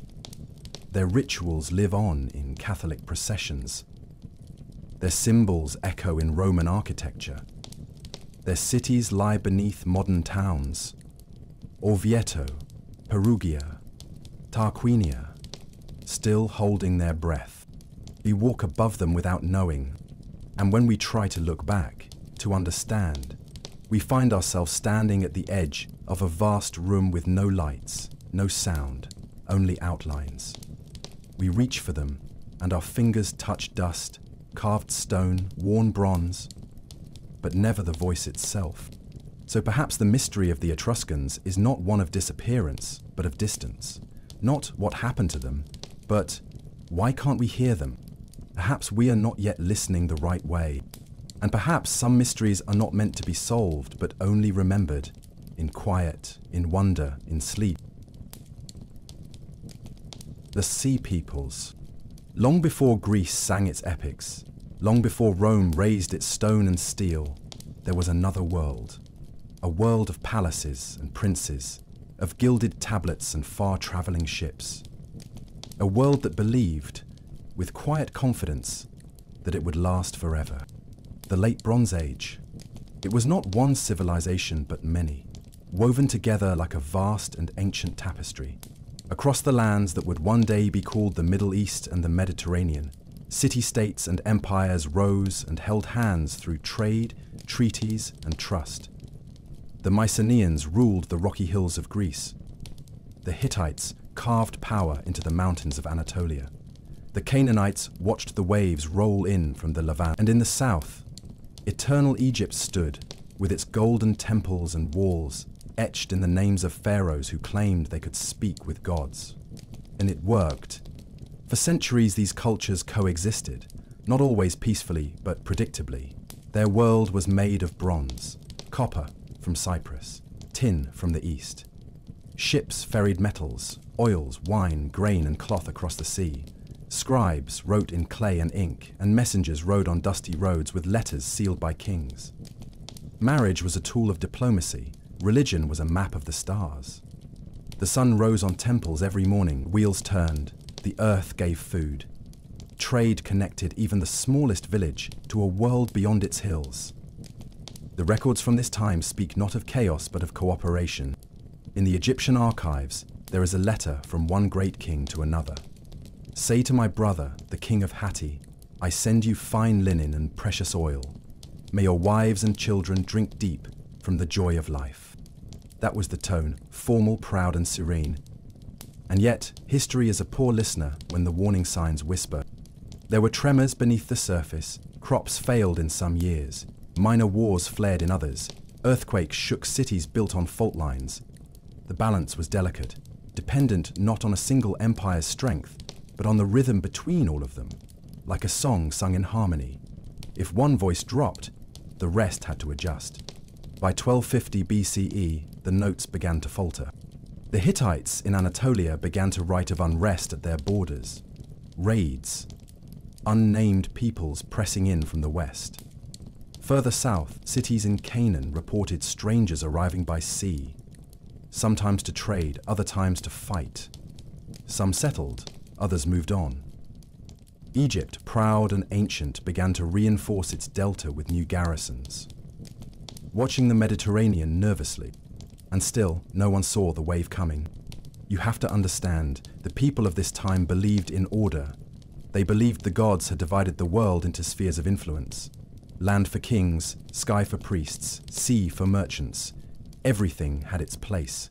Their rituals live on in Catholic processions. Their symbols echo in Roman architecture. Their cities lie beneath modern towns. Orvieto, Perugia, Tarquinia, still holding their breath. We walk above them without knowing, and when we try to look back, to understand, we find ourselves standing at the edge of a vast room with no lights, no sound, only outlines. We reach for them, and our fingers touch dust, carved stone, worn bronze, but never the voice itself. So perhaps the mystery of the Etruscans is not one of disappearance, but of distance. Not what happened to them, but why can't we hear them? Perhaps we are not yet listening the right way. And perhaps some mysteries are not meant to be solved, but only remembered, in quiet, in wonder, in sleep. The Sea Peoples. Long before Greece sang its epics, long before Rome raised its stone and steel, there was another world. A world of palaces and princes, of gilded tablets and far-travelling ships. A world that believed, with quiet confidence, that it would last forever. The Late Bronze Age. It was not one civilization but many, woven together like a vast and ancient tapestry. Across the lands that would one day be called the Middle East and the Mediterranean, city-states and empires rose and held hands through trade, treaties, and trust. The Mycenaeans ruled the rocky hills of Greece. The Hittites carved power into the mountains of Anatolia. The Canaanites watched the waves roll in from the Levant. And in the south, eternal Egypt stood, with its golden temples and walls, etched in the names of pharaohs who claimed they could speak with gods. And it worked. For centuries, these cultures coexisted, not always peacefully, but predictably. Their world was made of bronze, copper from Cyprus, tin from the east. Ships ferried metals, oils, wine, grain, and cloth across the sea. Scribes wrote in clay and ink, and messengers rode on dusty roads with letters sealed by kings. Marriage was a tool of diplomacy. Religion was a map of the stars. The sun rose on temples every morning, wheels turned, the earth gave food. Trade connected even the smallest village to a world beyond its hills. The records from this time speak not of chaos but of cooperation. In the Egyptian archives, there is a letter from one great king to another. Say to my brother, the king of Hatti, I send you fine linen and precious oil. May your wives and children drink deep from the joy of life. That was the tone, formal, proud, and serene. And yet, history is a poor listener when the warning signs whisper. There were tremors beneath the surface, crops failed in some years, minor wars flared in others, earthquakes shook cities built on fault lines. The balance was delicate, dependent not on a single empire's strength, but on the rhythm between all of them, like a song sung in harmony. If one voice dropped, the rest had to adjust. By 1250 BCE, the notes began to falter. The Hittites in Anatolia began to write of unrest at their borders, raids, unnamed peoples pressing in from the west. Further south, cities in Canaan reported strangers arriving by sea, sometimes to trade, other times to fight. Some settled, others moved on. Egypt, proud and ancient, began to reinforce its delta with new garrisons, watching the Mediterranean nervously. And still, no one saw the wave coming. You have to understand, the people of this time believed in order. They believed the gods had divided the world into spheres of influence. Land for kings, sky for priests, sea for merchants. Everything had its place.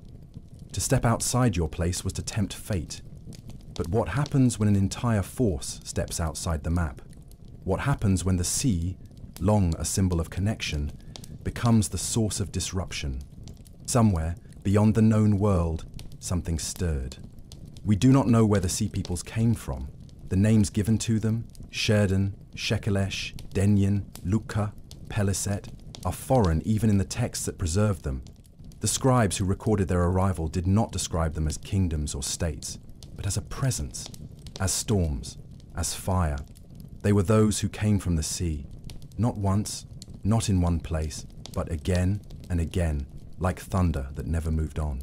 To step outside your place was to tempt fate. But what happens when an entire force steps outside the map? What happens when the sea, long a symbol of connection, becomes the source of disruption? Somewhere, beyond the known world, something stirred. We do not know where the sea peoples came from. The names given to them, Sherdan, Shekelesh, Denyen, Lukka, Peliset, are foreign even in the texts that preserved them. The scribes who recorded their arrival did not describe them as kingdoms or states, but as a presence, as storms, as fire. They were those who came from the sea, not once, not in one place, but again and again, like thunder that never moved on.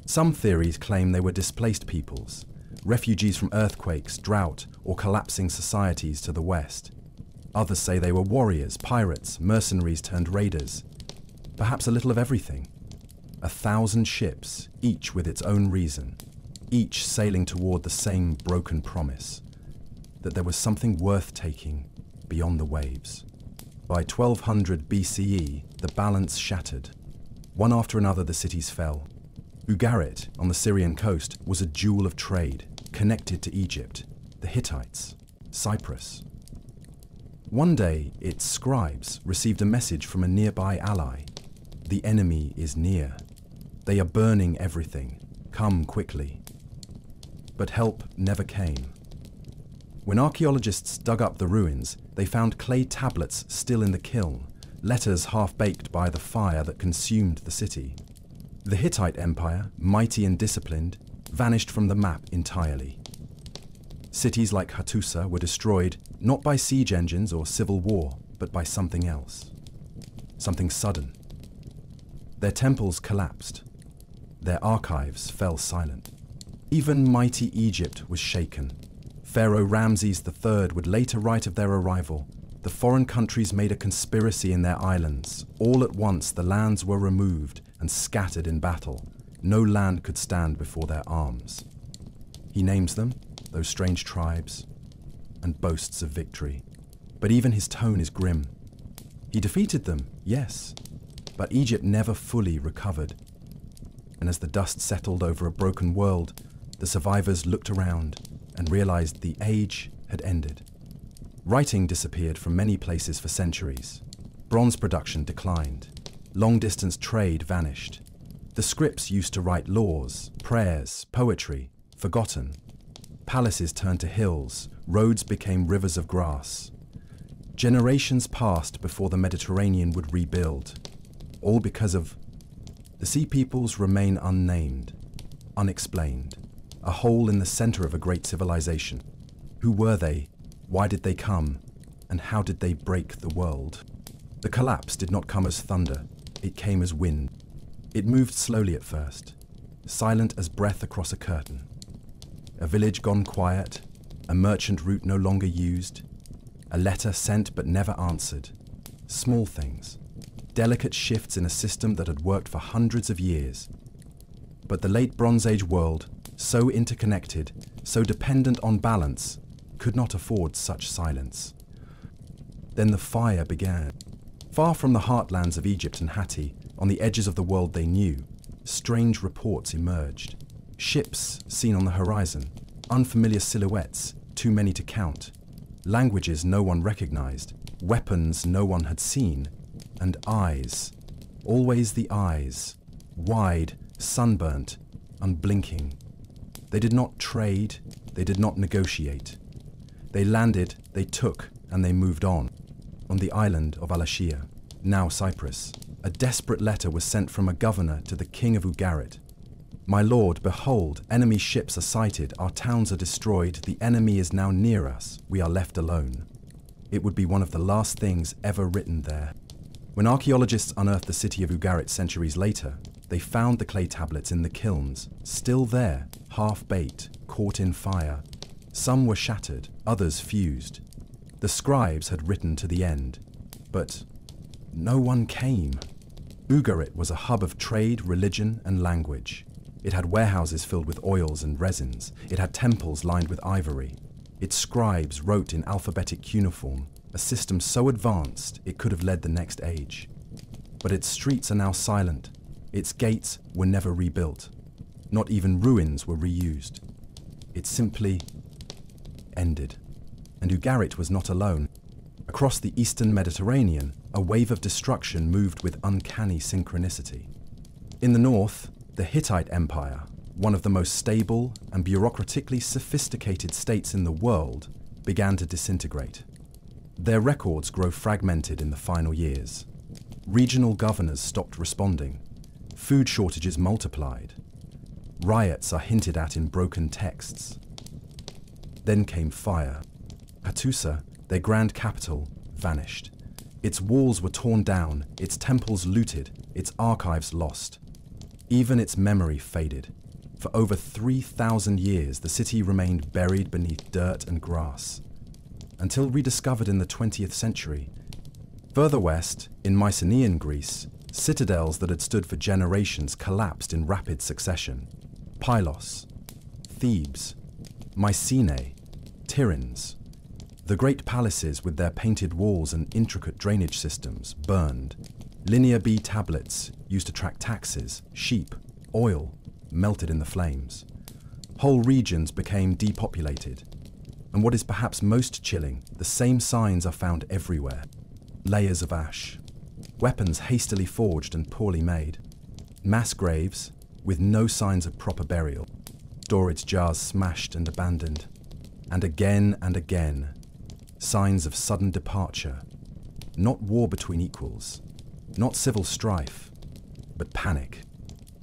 Some theories claim they were displaced peoples, refugees from earthquakes, drought, or collapsing societies to the west. Others say they were warriors, pirates, mercenaries turned raiders. Perhaps a little of everything. 1,000 ships, each with its own reason, each sailing toward the same broken promise, that there was something worth taking beyond the waves. By 1200 BCE, the balance shattered. One after another, the cities fell. Ugarit, on the Syrian coast, was a jewel of trade, connected to Egypt, the Hittites, Cyprus. One day, its scribes received a message from a nearby ally. The enemy is near. They are burning everything. Come quickly. But help never came. When archaeologists dug up the ruins, they found clay tablets still in the kiln, letters half-baked by the fire that consumed the city. The Hittite Empire, mighty and disciplined, vanished from the map entirely. Cities like Hattusa were destroyed not by siege engines or civil war, but by something else. Something sudden. Their temples collapsed. Their archives fell silent. Even mighty Egypt was shaken. Pharaoh Ramses III would later write of their arrival, "The foreign countries made a conspiracy in their islands. All at once the lands were removed and scattered in battle. No land could stand before their arms." He names them, those strange tribes, and boasts of victory. But even his tone is grim. He defeated them, yes, but Egypt never fully recovered. And as the dust settled over a broken world, the survivors looked around and realized the age had ended. Writing disappeared from many places for centuries. Bronze production declined. Long-distance trade vanished. The scripts used to write laws, prayers, poetry, forgotten. Palaces turned to hills, roads became rivers of grass. Generations passed before the Mediterranean would rebuild, all because of the Sea Peoples remain unnamed, unexplained, a hole in the center of a great civilization. Who were they? Why did they come? And how did they break the world? The collapse did not come as thunder, it came as wind. It moved slowly at first, silent as breath across a curtain. A village gone quiet, a merchant route no longer used, a letter sent but never answered. Small things, delicate shifts in a system that had worked for hundreds of years. But the late Bronze Age world, so interconnected, so dependent on balance, could not afford such silence. Then the fire began. Far from the heartlands of Egypt and Hatti, on the edges of the world they knew, strange reports emerged. Ships seen on the horizon, unfamiliar silhouettes, too many to count. Languages no one recognized, weapons no one had seen, and eyes, always the eyes, wide, sunburnt, unblinking. They did not trade, they did not negotiate. They landed, they took, and they moved on the island of Al-Ashir, now Cyprus. A desperate letter was sent from a governor to the king of Ugarit. "My lord, behold, enemy ships are sighted, our towns are destroyed, the enemy is now near us, we are left alone." It would be one of the last things ever written there. When archaeologists unearthed the city of Ugarit centuries later, they found the clay tablets in the kilns, still there, half-baked, caught in fire. Some were shattered, others fused. The scribes had written to the end, but no one came. Ugarit was a hub of trade, religion, and language. It had warehouses filled with oils and resins. It had temples lined with ivory. Its scribes wrote in alphabetic cuneiform, a system so advanced it could have led the next age. But its streets are now silent. Its gates were never rebuilt. Not even ruins were reused. It simply ended. And Ugarit was not alone. Across the eastern Mediterranean, a wave of destruction moved with uncanny synchronicity. In the north, the Hittite Empire, one of the most stable and bureaucratically sophisticated states in the world, began to disintegrate. Their records grow fragmented in the final years. Regional governors stopped responding. Food shortages multiplied. Riots are hinted at in broken texts. Then came fire. Hattusa, their grand capital, vanished. Its walls were torn down, its temples looted, its archives lost. Even its memory faded. For over 3,000 years, the city remained buried beneath dirt and grass, until rediscovered in the 20th century. Further west, in Mycenaean Greece, citadels that had stood for generations collapsed in rapid succession. Pylos, Thebes, Mycenae, Tiryns. The great palaces with their painted walls and intricate drainage systems burned. Linear B tablets used to track taxes, sheep, oil, melted in the flames. Whole regions became depopulated. And what is perhaps most chilling, the same signs are found everywhere. Layers of ash. Weapons hastily forged and poorly made. Mass graves with no signs of proper burial. Storage jars smashed and abandoned. And again, signs of sudden departure. Not war between equals. Not civil strife, but panic.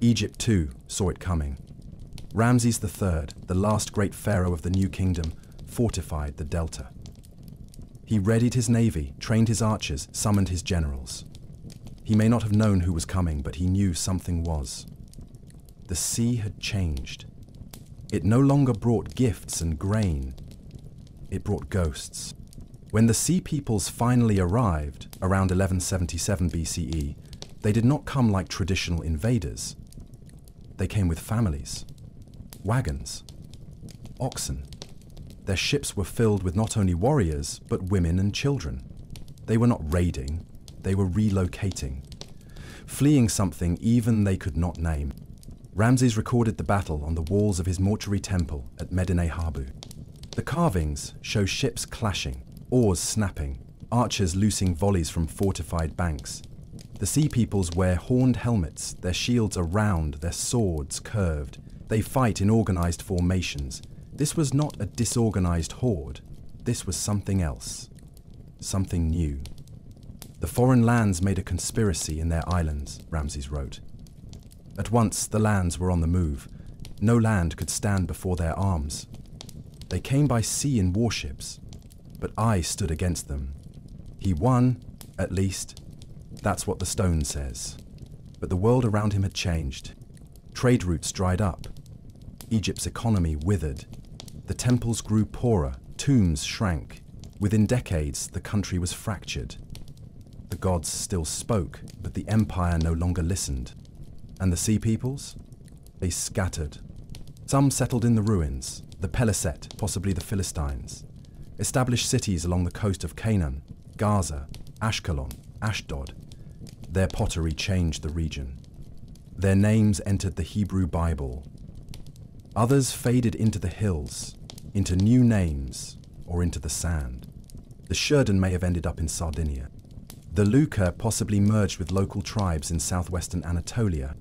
Egypt, too, saw it coming. Ramses III, the last great pharaoh of the New Kingdom, fortified the delta. He readied his navy, trained his archers, summoned his generals. He may not have known who was coming, but he knew something was. The sea had changed. It no longer brought gifts and grain. it brought ghosts. When the Sea Peoples finally arrived, around 1177 BCE, they did not come like traditional invaders. They came with families, wagons, oxen. Their ships were filled with not only warriors, but women and children. They were not raiding, they were relocating, fleeing something even they could not name. Ramses recorded the battle on the walls of his mortuary temple at Medinet Habu. The carvings show ships clashing, oars snapping, archers loosing volleys from fortified banks. The Sea Peoples wear horned helmets, their shields are round, their swords curved. They fight in organized formations. This was not a disorganized horde. This was something else. Something new. The foreign lands made a conspiracy in their islands, Ramses wrote. At once the lands were on the move. No land could stand before their arms. They came by sea in warships, but I stood against them. He won, at least. That's what the stone says. But the world around him had changed. Trade routes dried up. Egypt's economy withered. The temples grew poorer, tombs shrank. Within decades, the country was fractured. The gods still spoke, but the empire no longer listened. And the Sea Peoples? They scattered. Some settled in the ruins, the Peliset, possibly the Philistines. Established cities along the coast of Canaan, Gaza, Ashkelon, Ashdod. Their pottery changed the region. Their names entered the Hebrew Bible. Others faded into the hills, into new names, or into the sand. The Shurden may have ended up in Sardinia. The Luca possibly merged with local tribes in southwestern Anatolia.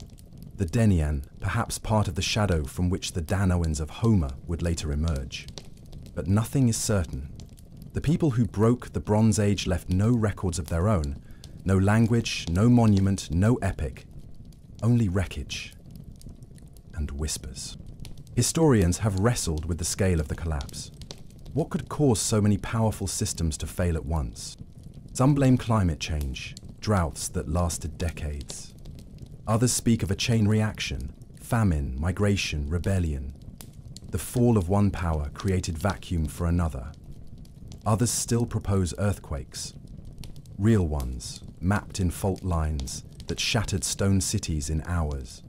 The Denian, perhaps part of the shadow from which the Danaans of Homer would later emerge. But nothing is certain. The people who broke the Bronze Age left no records of their own, no language, no monument, no epic, only wreckage and whispers. Historians have wrestled with the scale of the collapse. What could cause so many powerful systems to fail at once? Some blame climate change, droughts that lasted decades. Others speak of a chain reaction, famine, migration, rebellion. The fall of one power created vacuum for another. Others still propose earthquakes, real ones, mapped in fault lines that shattered stone cities in hours.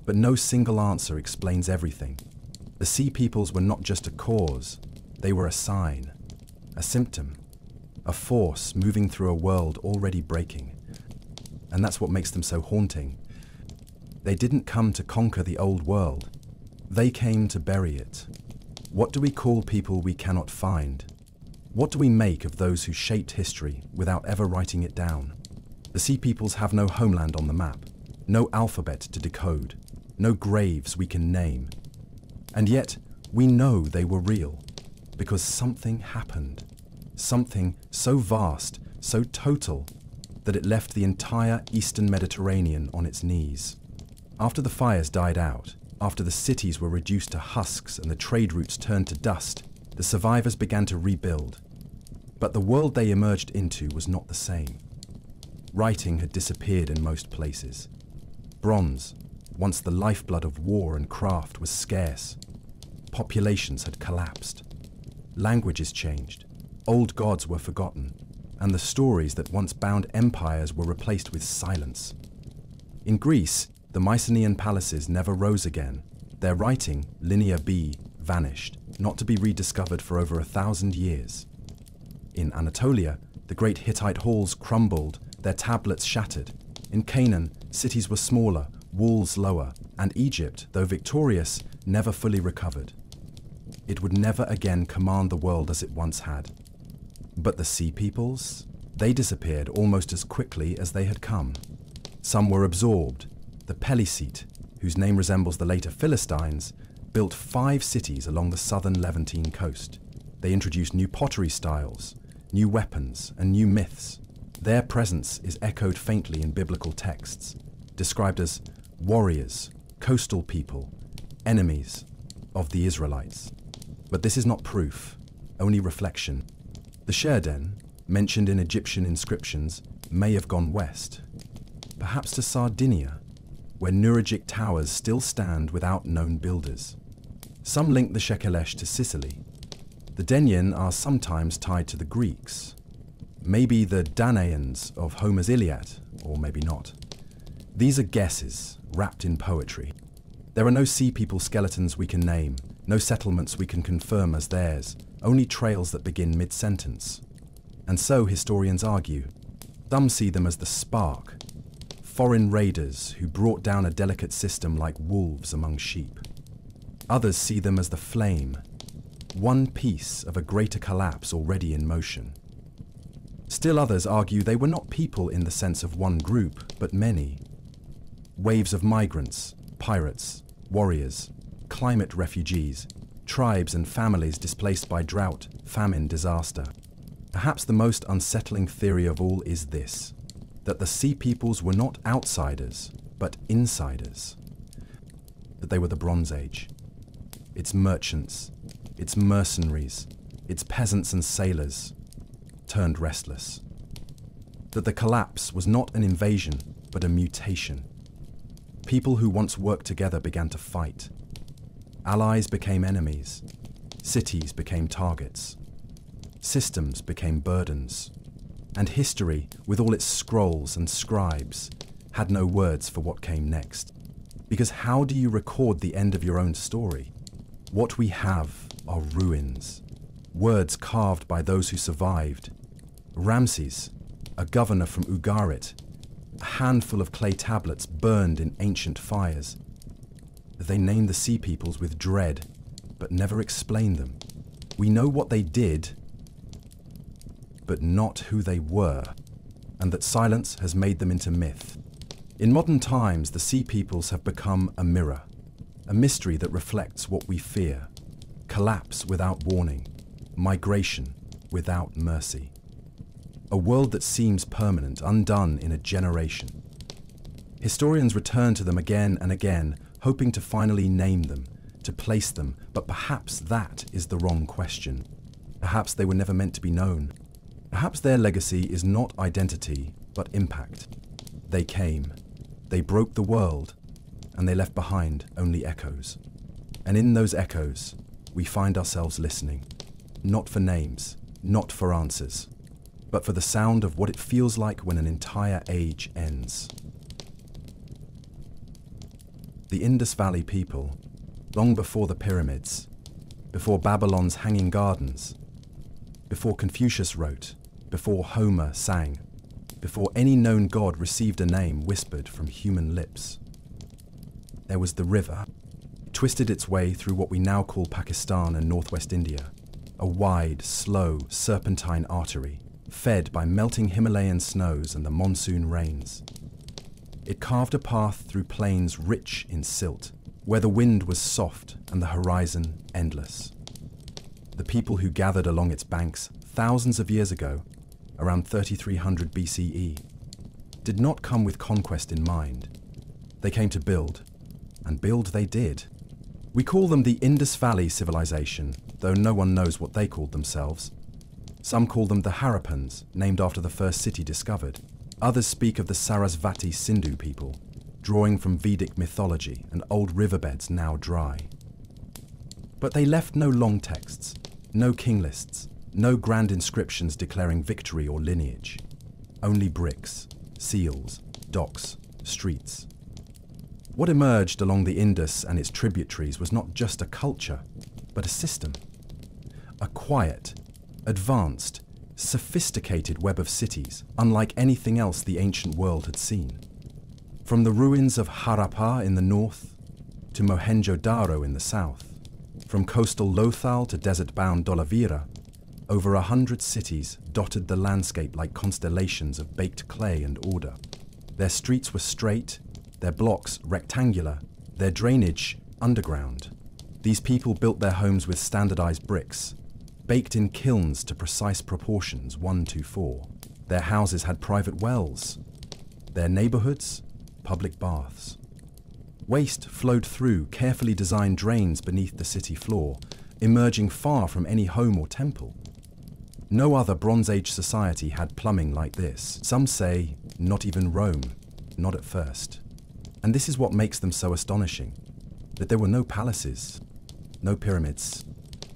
But no single answer explains everything. The Sea Peoples were not just a cause, they were a sign, a symptom, a force moving through a world already breaking. And that's what makes them so haunting. They didn't come to conquer the old world. They came to bury it. What do we call people we cannot find? What do we make of those who shaped history without ever writing it down? The Sea Peoples have no homeland on the map, no alphabet to decode, no graves we can name. And yet, we know they were real, because something happened. Something so vast, so total, that it left the entire Eastern Mediterranean on its knees. After the fires died out, after the cities were reduced to husks and the trade routes turned to dust, the survivors began to rebuild. But the world they emerged into was not the same. Writing had disappeared in most places. Bronze, once the lifeblood of war and craft, was scarce. Populations had collapsed. Languages changed. Old gods were forgotten, and the stories that once bound empires were replaced with silence. In Greece, the Mycenaean palaces never rose again. Their writing, Linear B, vanished, not to be rediscovered for over 1,000 years. In Anatolia, the great Hittite halls crumbled, their tablets shattered. In Canaan, cities were smaller, walls lower, and Egypt, though victorious, never fully recovered. It would never again command the world as it once had. But the Sea Peoples? They disappeared almost as quickly as they had come. Some were absorbed. The Peliset, whose name resembles the later Philistines, built 5 cities along the southern Levantine coast. They introduced new pottery styles, new weapons, and new myths. Their presence is echoed faintly in biblical texts, described as warriors, coastal people, enemies of the Israelites. But this is not proof, only reflection. The Shurden, mentioned in Egyptian inscriptions, may have gone west, perhaps to Sardinia, where Nuragic towers still stand without known builders. Some link the Shekelesh to Sicily. The The Denyen are sometimes tied to the Greeks. Maybe the Danaans of Homer's Iliad, or maybe not. These are guesses, wrapped in poetry. There are no sea people skeletons we can name, no settlements we can confirm as theirs, only trails that begin mid-sentence. And so historians argue. Some see them as the spark, foreign raiders who brought down a delicate system like wolves among sheep. Others see them as the flame, one piece of a greater collapse already in motion. Still others argue they were not people in the sense of one group, but many. Waves of migrants, pirates, warriors, climate refugees, tribes and families displaced by drought, famine, disaster. Perhaps the most unsettling theory of all is this, that the sea peoples were not outsiders, but insiders. That they were the Bronze Age. Its merchants, its mercenaries, its peasants and sailors, turned restless. That the collapse was not an invasion, but a mutation. People who once worked together began to fight. Allies became enemies. Cities became targets. Systems became burdens. And history, with all its scrolls and scribes, had no words for what came next. Because how do you record the end of your own story? What we have are ruins. Words carved by those who survived. Ramses, a governor from Ugarit, a handful of clay tablets burned in ancient fires. They name the sea peoples with dread, but never explain them. We know what they did, but not who they were, and that silence has made them into myth. In modern times, the sea peoples have become a mirror, a mystery that reflects what we fear: collapse without warning, migration without mercy. A world that seems permanent, undone in a generation. Historians return to them again and again, hoping to finally name them, to place them, but perhaps that is the wrong question. Perhaps they were never meant to be known. Perhaps their legacy is not identity, but impact. They came, they broke the world, and they left behind only echoes. And in those echoes, we find ourselves listening, not for names, not for answers, but for the sound of what it feels like when an entire age ends. The Indus Valley people, long before the pyramids, before Babylon's hanging gardens, before Confucius wrote, before Homer sang, before any known god received a name whispered from human lips. There was the river. It twisted its way through what we now call Pakistan and northwest India, a wide, slow, serpentine artery, fed by melting Himalayan snows and the monsoon rains. It carved a path through plains rich in silt, where the wind was soft and the horizon endless. The people who gathered along its banks thousands of years ago, around 3300 BCE, did not come with conquest in mind. They came to build, and build they did. We call them the Indus Valley Civilization, though no one knows what they called themselves. Some call them the Harappans, named after the first city discovered. Others speak of the Sarasvati Sindhu people, drawing from Vedic mythology and old riverbeds now dry. But they left no long texts, no king lists, no grand inscriptions declaring victory or lineage. Only bricks, seals, docks, streets. What emerged along the Indus and its tributaries was not just a culture, but a system. A quiet, advanced, sophisticated web of cities, unlike anything else the ancient world had seen. From the ruins of Harappa in the north to Mohenjo-Daro in the south, from coastal Lothal to desert-bound Dolavira, over 100 cities dotted the landscape like constellations of baked clay and order. Their streets were straight, their blocks rectangular, their drainage underground. These people built their homes with standardized bricks, baked in kilns to precise proportions 1:4. Their houses had private wells. Their neighborhoods, public baths. Waste flowed through carefully designed drains beneath the city floor, emerging far from any home or temple. No other Bronze Age society had plumbing like this. Some say not even Rome, not at first. And this is what makes them so astonishing, that there were no palaces, no pyramids,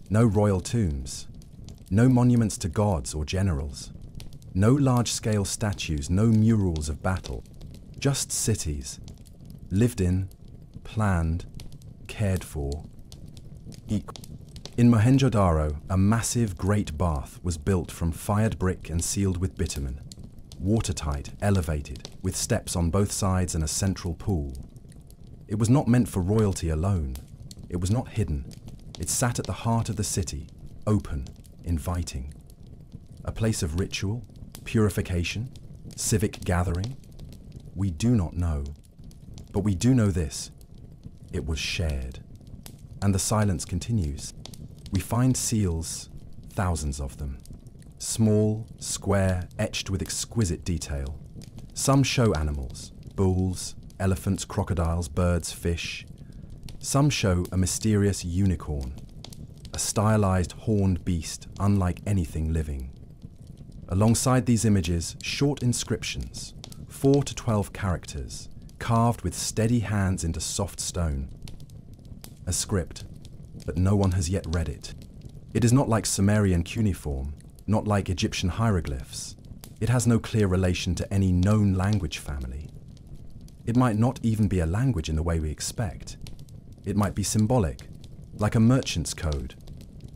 no royal tombs, No monuments to gods or generals. No large-scale statues, no murals of battle. Just cities. Lived in, planned, cared for, equal. In Mohenjo-Daro, a massive great bath was built from fired brick and sealed with bitumen. Watertight, elevated, with steps on both sides and a central pool. It was not meant for royalty alone. It was not hidden. It sat at the heart of the city, open, inviting. A place of ritual, purification, civic gathering. We do not know. But we do know this. It was shared. And the silence continues. We find seals, thousands of them. Small, square, etched with exquisite detail. Some show animals, bulls, elephants, crocodiles, birds, fish. Some show a mysterious unicorn, a stylized horned beast unlike anything living. Alongside these images, short inscriptions, 4 to 12 characters, carved with steady hands into soft stone. A script, but no one has yet read it. It is not like Sumerian cuneiform, not like Egyptian hieroglyphs. It has no clear relation to any known language family. It might not even be a language in the way we expect. It might be symbolic, like a merchant's code,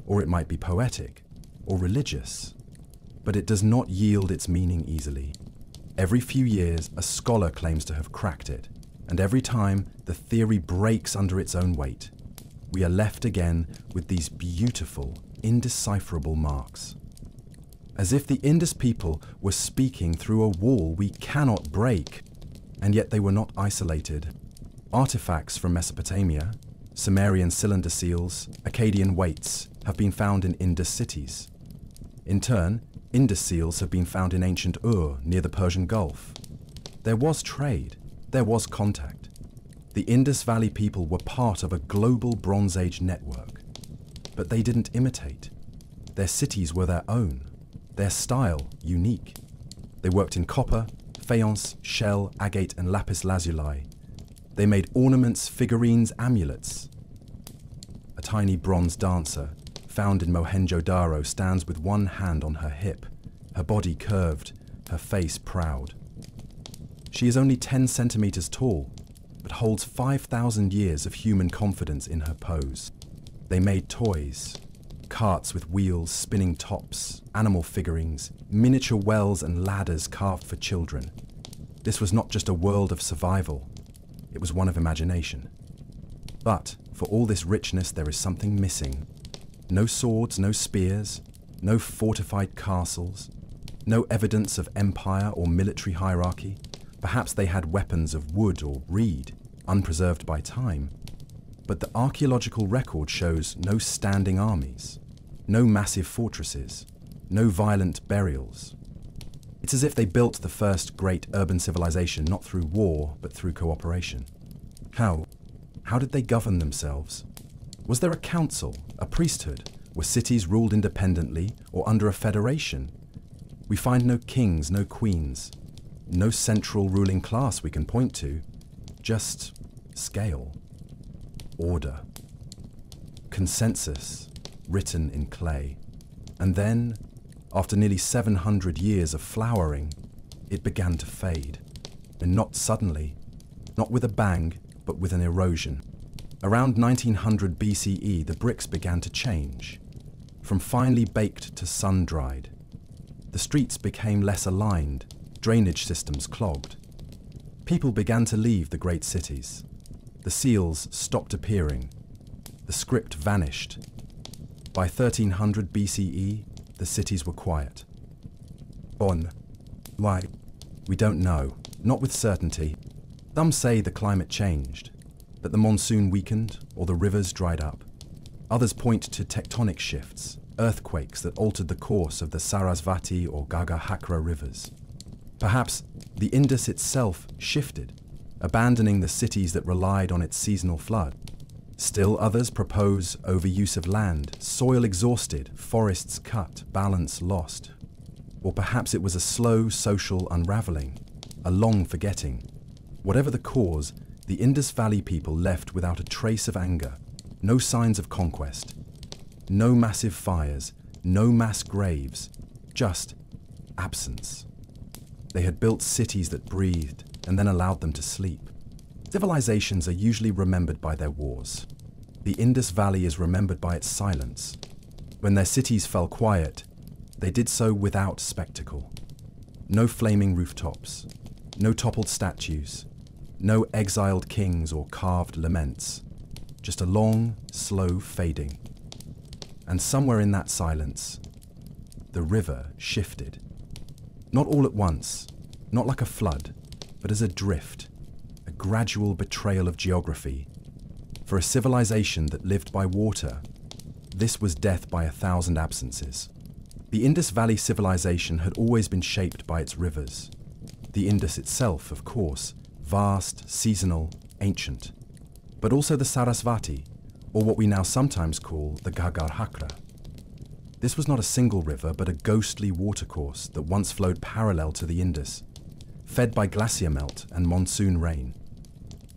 or it might be poetic, or religious. But it does not yield its meaning easily. Every few years, a scholar claims to have cracked it, and every time, the theory breaks under its own weight. We are left again with these beautiful, indecipherable marks. As if the Indus people were speaking through a wall we cannot break, and yet they were not isolated. Artifacts from Mesopotamia, Sumerian cylinder seals, Akkadian weights have been found in Indus cities. In turn, Indus seals have been found in ancient Ur near the Persian Gulf. There was trade, there was contact. The Indus Valley people were part of a global Bronze Age network. But they didn't imitate. Their cities were their own, their style unique. They worked in copper, faience, shell, agate and lapis lazuli. They made ornaments, figurines, amulets. A tiny bronze dancer, found in Mohenjo-Daro, stands with one hand on her hip, her body curved, her face proud. She is only 10 centimeters tall, but holds 5,000 years of human confidence in her pose. They made toys, carts with wheels, spinning tops, animal figurines, miniature wells and ladders carved for children. This was not just a world of survival, it was one of imagination. But for all this richness, there is something missing. No swords, no spears, no fortified castles, no evidence of empire or military hierarchy. Perhaps they had weapons of wood or reed, unpreserved by time. But the archaeological record shows no standing armies, no massive fortresses, no violent burials. It's as if they built the first great urban civilization not through war, but through cooperation. How? How did they govern themselves? Was there a council, a priesthood? Were cities ruled independently or under a federation? We find no kings, no queens, no central ruling class we can point to, just scale, order, consensus written in clay. And then, after nearly 700 years of flowering, it began to fade. And not suddenly, not with a bang, but with an erosion. Around 1900 BCE, the bricks began to change, from finely baked to sun-dried. The streets became less aligned, drainage systems clogged. People began to leave the great cities. The seals stopped appearing. The script vanished. By 1300 BCE, the cities were quiet. Why? We don't know, not with certainty. Some say the climate changed, that the monsoon weakened or the rivers dried up. Others point to tectonic shifts, earthquakes that altered the course of the Sarasvati or Gagahakra rivers. Perhaps the Indus itself shifted, abandoning the cities that relied on its seasonal flood. Still others propose overuse of land, soil exhausted, forests cut, balance lost. Or perhaps it was a slow social unraveling, a long forgetting. Whatever the cause, the Indus Valley people left without a trace of anger, no signs of conquest, no massive fires, No mass graves, just absence. They had built cities that breathed and then allowed them to sleep. Civilizations are usually remembered by their wars. The Indus Valley is remembered by its silence. When their cities fell quiet, they did so without spectacle. No flaming rooftops, no toppled statues, no exiled kings or carved laments, just a long, slow fading. And somewhere in that silence, the river shifted. Not all at once, not like a flood, but as a drift, a gradual betrayal of geography. For a civilization that lived by water, this was death by 1,000 absences. The Indus Valley Civilization had always been shaped by its rivers. The Indus itself, of course, vast, seasonal, ancient. But also the Sarasvati, or what we now sometimes call the Ghaggar-Hakra. This was not a single river, but a ghostly watercourse that once flowed parallel to the Indus, fed by glacier melt and monsoon rain.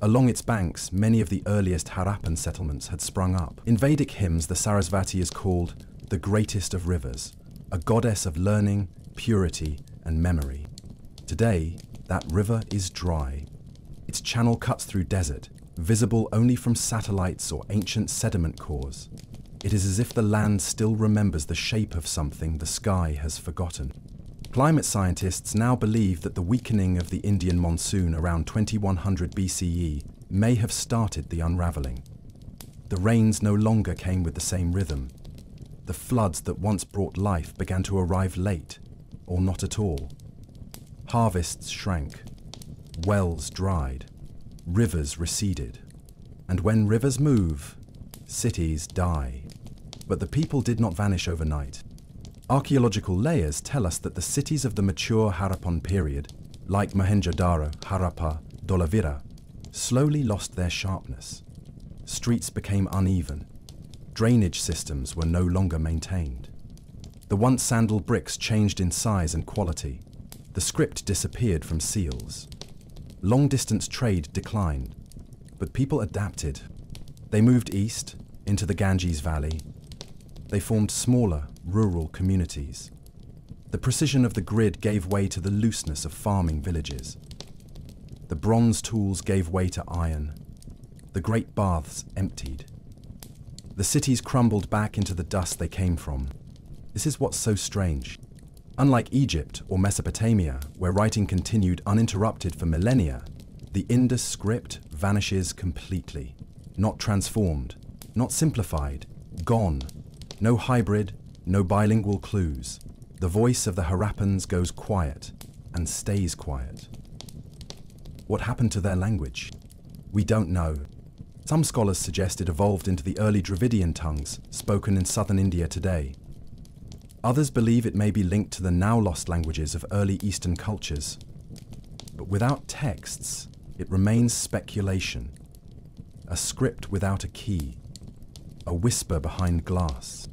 Along its banks, many of the earliest Harappan settlements had sprung up. In Vedic hymns, the Sarasvati is called the greatest of rivers, a goddess of learning, purity, and memory. Today, that river is dry. Its channel cuts through desert, visible only from satellites or ancient sediment cores. It is as if the land still remembers the shape of something the sky has forgotten. Climate scientists now believe that the weakening of the Indian monsoon around 2100 BCE may have started the unraveling. The rains no longer came with the same rhythm. The floods that once brought life began to arrive late, or not at all. Harvests shrank, wells dried, rivers receded. And when rivers move, cities die. But the people did not vanish overnight. Archaeological layers tell us that the cities of the mature Harappan period, like Mohenjo-daro, Harappa, Dholavira, slowly lost their sharpness. Streets became uneven. Drainage systems were no longer maintained. The once sandal bricks changed in size and quality. The script disappeared from seals. Long-distance trade declined, but people adapted. They moved east, into the Ganges Valley. They formed smaller, rural communities. The precision of the grid gave way to the looseness of farming villages. The bronze tools gave way to iron. The great baths emptied. The cities crumbled back into the dust they came from. This is what's so strange. Unlike Egypt or Mesopotamia, where writing continued uninterrupted for millennia, the Indus script vanishes completely. Not transformed, not simplified, gone. No hybrid, no bilingual clues. The voice of the Harappans goes quiet and stays quiet. What happened to their language? We don't know. Some scholars suggest it evolved into the early Dravidian tongues spoken in southern India today. Others believe it may be linked to the now lost languages of early Eastern cultures. But without texts, it remains speculation. A script without a key. A whisper behind glass.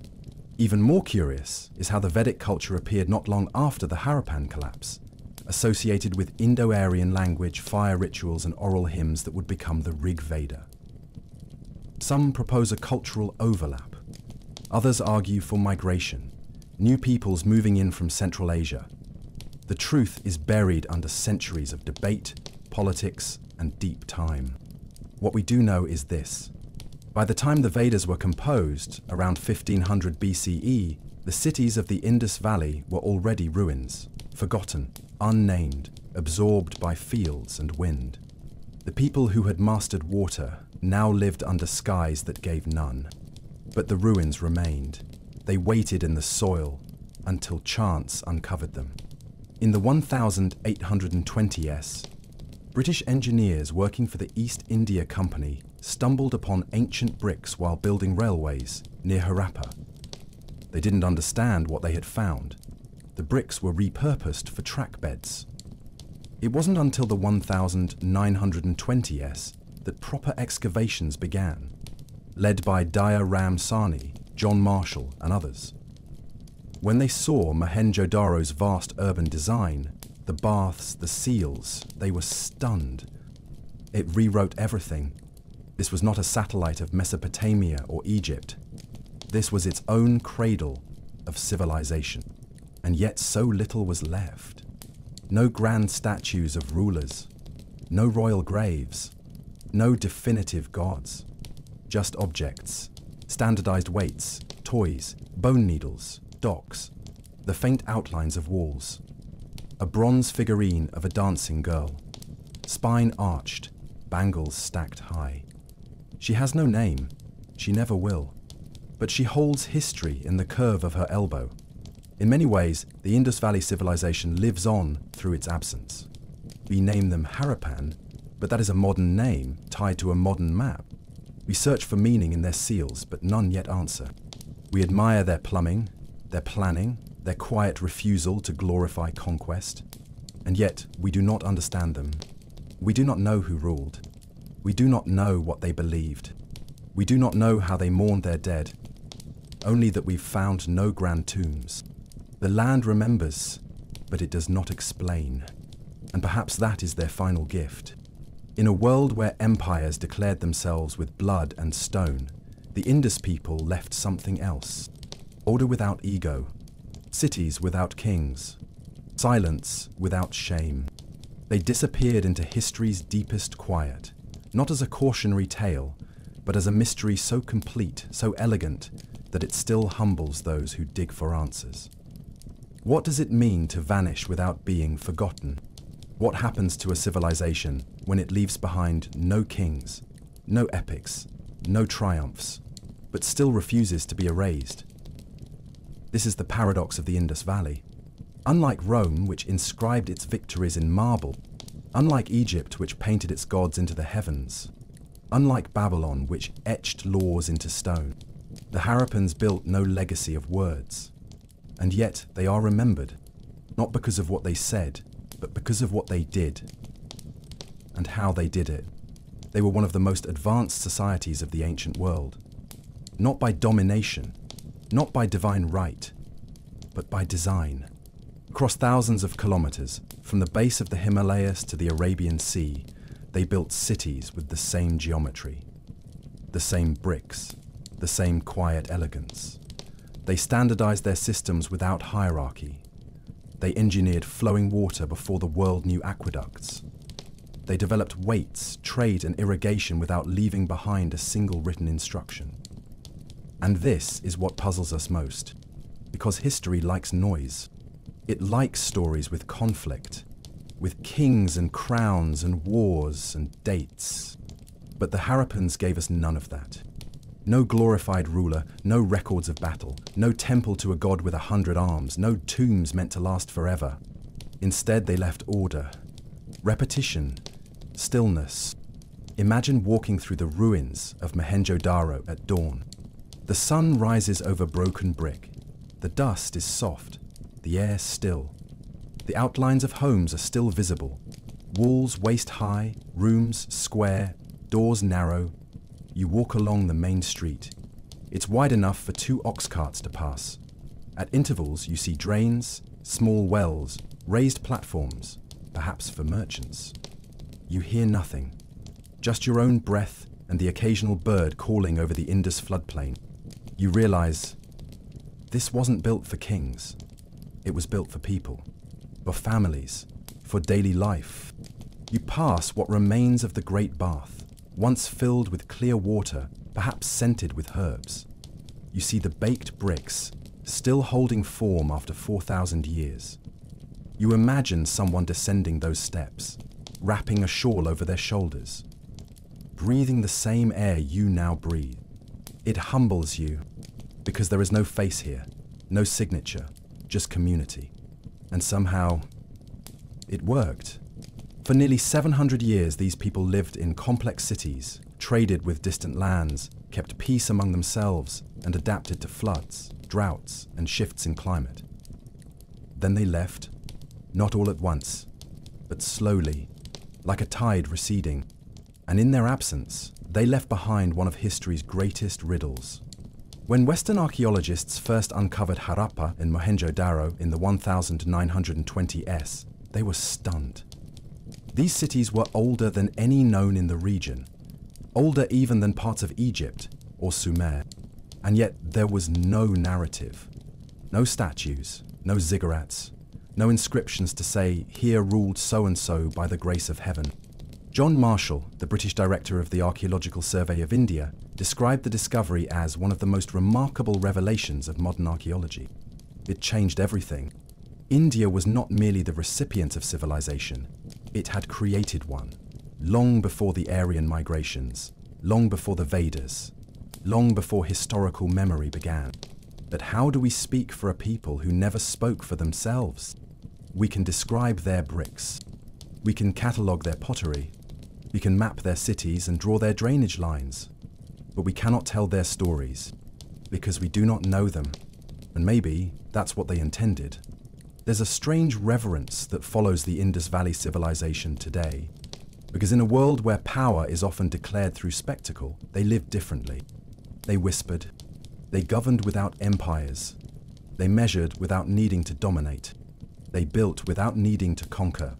Even more curious is how the Vedic culture appeared not long after the Harappan collapse, associated with Indo-Aryan language, fire rituals, and oral hymns that would become the Rig Veda. Some propose a cultural overlap. Others argue for migration, new peoples moving in from Central Asia. The truth is buried under centuries of debate, politics, and deep time. What we do know is this. By the time the Vedas were composed, around 1500 BCE, the cities of the Indus Valley were already ruins, forgotten, unnamed, absorbed by fields and wind. The people who had mastered water now lived under skies that gave none. But the ruins remained. They waited in the soil until chance uncovered them. In the 1820s, British engineers working for the East India Company stumbled upon ancient bricks while building railways near Harappa. They didn't understand what they had found. The bricks were repurposed for track beds. It wasn't until the 1920s that proper excavations began, led by Daya Ram Sahni, John Marshall, and others. When they saw Mohenjo-daro's vast urban design, the baths, the seals, they were stunned. It rewrote everything. This was not a satellite of Mesopotamia or Egypt. This was its own cradle, of civilization, and yet so little was left. No grand statues of rulers, no royal graves, no definitive gods, just objects, standardized weights, toys, bone needles, docks, the faint outlines of walls, a bronze figurine of a dancing girl, spine arched, bangles stacked high. She has no name, she never will, but she holds history in the curve of her elbow. In many ways, the Indus Valley Civilization lives on through its absence. We name them Harappan, but that is a modern name tied to a modern map. We search for meaning in their seals, but none yet answer. We admire their plumbing, their planning, their quiet refusal to glorify conquest, and yet we do not understand them. We do not know who ruled. We do not know what they believed. We do not know how they mourned their dead, only that we've found no grand tombs. The land remembers, but it does not explain, and perhaps that is their final gift. In a world where empires declared themselves with blood and stone, the Indus people left something else. Order without ego, cities without kings, silence without shame. They disappeared into history's deepest quiet, not as a cautionary tale, but as a mystery so complete, so elegant, that it still humbles those who dig for answers. What does it mean to vanish without being forgotten? What happens to a civilization when it leaves behind no kings, no epics, no triumphs, but still refuses to be erased? This is the paradox of the Indus Valley. Unlike Rome, which inscribed its victories in marble, unlike Egypt, which painted its gods into the heavens, unlike Babylon, which etched laws into stone, the Harappans built no legacy of words. And yet they are remembered, not because of what they said, but because of what they did, and how they did it. They were one of the most advanced societies of the ancient world, not by domination, not by divine right, but by design. Across thousands of kilometers, from the base of the Himalayas to the Arabian Sea, they built cities with the same geometry, the same bricks, the same quiet elegance. They standardized their systems without hierarchy. They engineered flowing water before the world knew aqueducts. They developed weights, trade, and irrigation without leaving behind a single written instruction. And this is what puzzles us most, because history likes noise. It likes stories with conflict, with kings and crowns and wars and dates. But the Harappans gave us none of that. No glorified ruler, no records of battle, no temple to a god with 100 arms, no tombs meant to last forever. Instead, they left order, repetition, stillness. Imagine walking through the ruins of Mohenjo-Daro at dawn. The sun rises over broken brick. The dust is soft, the air still. The outlines of homes are still visible. Walls waist-high, rooms square, doors narrow. You walk along the main street. It's wide enough for 2 ox carts to pass. At intervals, you see drains, small wells, raised platforms, perhaps for merchants. You hear nothing, just your own breath and the occasional bird calling over the Indus floodplain. You realize this wasn't built for kings. It was built for people, for families, for daily life. You pass what remains of the Great Bath, once filled with clear water, perhaps scented with herbs. You see the baked bricks, still holding form after 4,000 years. You imagine someone descending those steps, wrapping a shawl over their shoulders, breathing the same air you now breathe. It humbles you, because there is no face here, no signature, just community. And somehow, it worked. For nearly 700 years, these people lived in complex cities, traded with distant lands, kept peace among themselves, and adapted to floods, droughts, and shifts in climate. Then they left, not all at once, but slowly, like a tide receding. And in their absence, they left behind one of history's greatest riddles. When Western archaeologists first uncovered Harappa in Mohenjo-Daro in the 1920 S, they were stunned. These cities were older than any known in the region, older even than parts of Egypt or Sumer, and yet there was no narrative. No statues, no ziggurats, no inscriptions to say, "Here ruled so-and-so by the grace of heaven." John Marshall, the British director of the Archaeological Survey of India, described the discovery as one of the most remarkable revelations of modern archaeology. It changed everything. India was not merely the recipient of civilization, it had created one, long before the Aryan migrations, long before the Vedas, long before historical memory began. But how do we speak for a people who never spoke for themselves? We can describe their bricks. We can catalogue their pottery. We can map their cities and draw their drainage lines. But we cannot tell their stories, because we do not know them. And maybe that's what they intended. There's a strange reverence that follows the Indus Valley Civilization today, because in a world where power is often declared through spectacle, they lived differently. They whispered. They governed without empires. They measured without needing to dominate. They built without needing to conquer.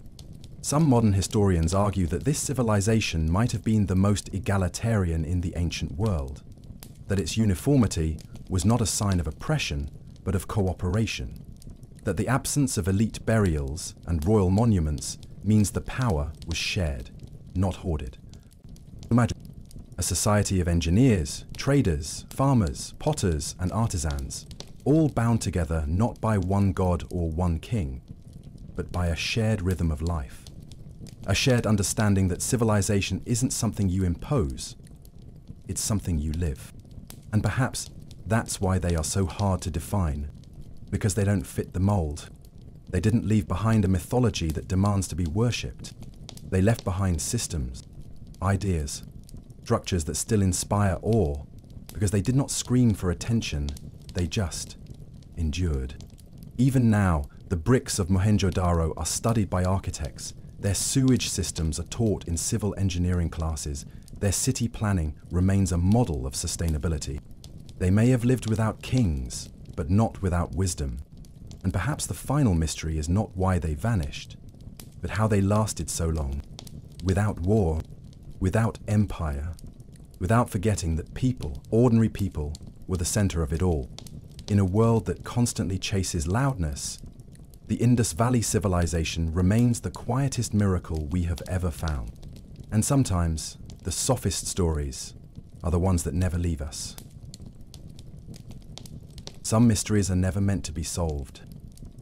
Some modern historians argue that this civilization might have been the most egalitarian in the ancient world, that its uniformity was not a sign of oppression, but of cooperation, that the absence of elite burials and royal monuments means the power was shared, not hoarded. Imagine a society of engineers, traders, farmers, potters, and artisans, all bound together not by one god or one king, but by a shared rhythm of life. A shared understanding that civilization isn't something you impose, it's something you live. And perhaps that's why they are so hard to define, because they don't fit the mold. They didn't leave behind a mythology that demands to be worshipped. They left behind systems, ideas, structures that still inspire awe, because they did not scream for attention, they just endured. Even now, the bricks of Mohenjo-Daro are studied by architects, their sewage systems are taught in civil engineering classes, their city planning remains a model of sustainability. They may have lived without kings, but not without wisdom. And perhaps the final mystery is not why they vanished, but how they lasted so long, without war, without empire, without forgetting that people, ordinary people, were the center of it all. In a world that constantly chases loudness, the Indus Valley Civilization remains the quietest miracle we have ever found. And sometimes, the sophist stories are the ones that never leave us. Some mysteries are never meant to be solved.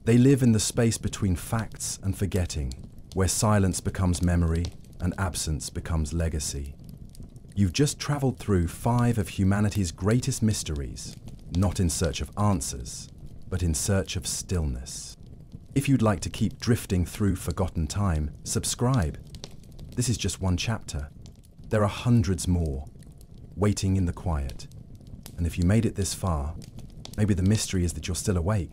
They live in the space between facts and forgetting, where silence becomes memory and absence becomes legacy. You've just traveled through 5 of humanity's greatest mysteries, not in search of answers, but in search of stillness. If you'd like to keep drifting through forgotten time, subscribe. This is just one chapter. There are hundreds more, waiting in the quiet. And if you made it this far, maybe the mystery is that you're still awake.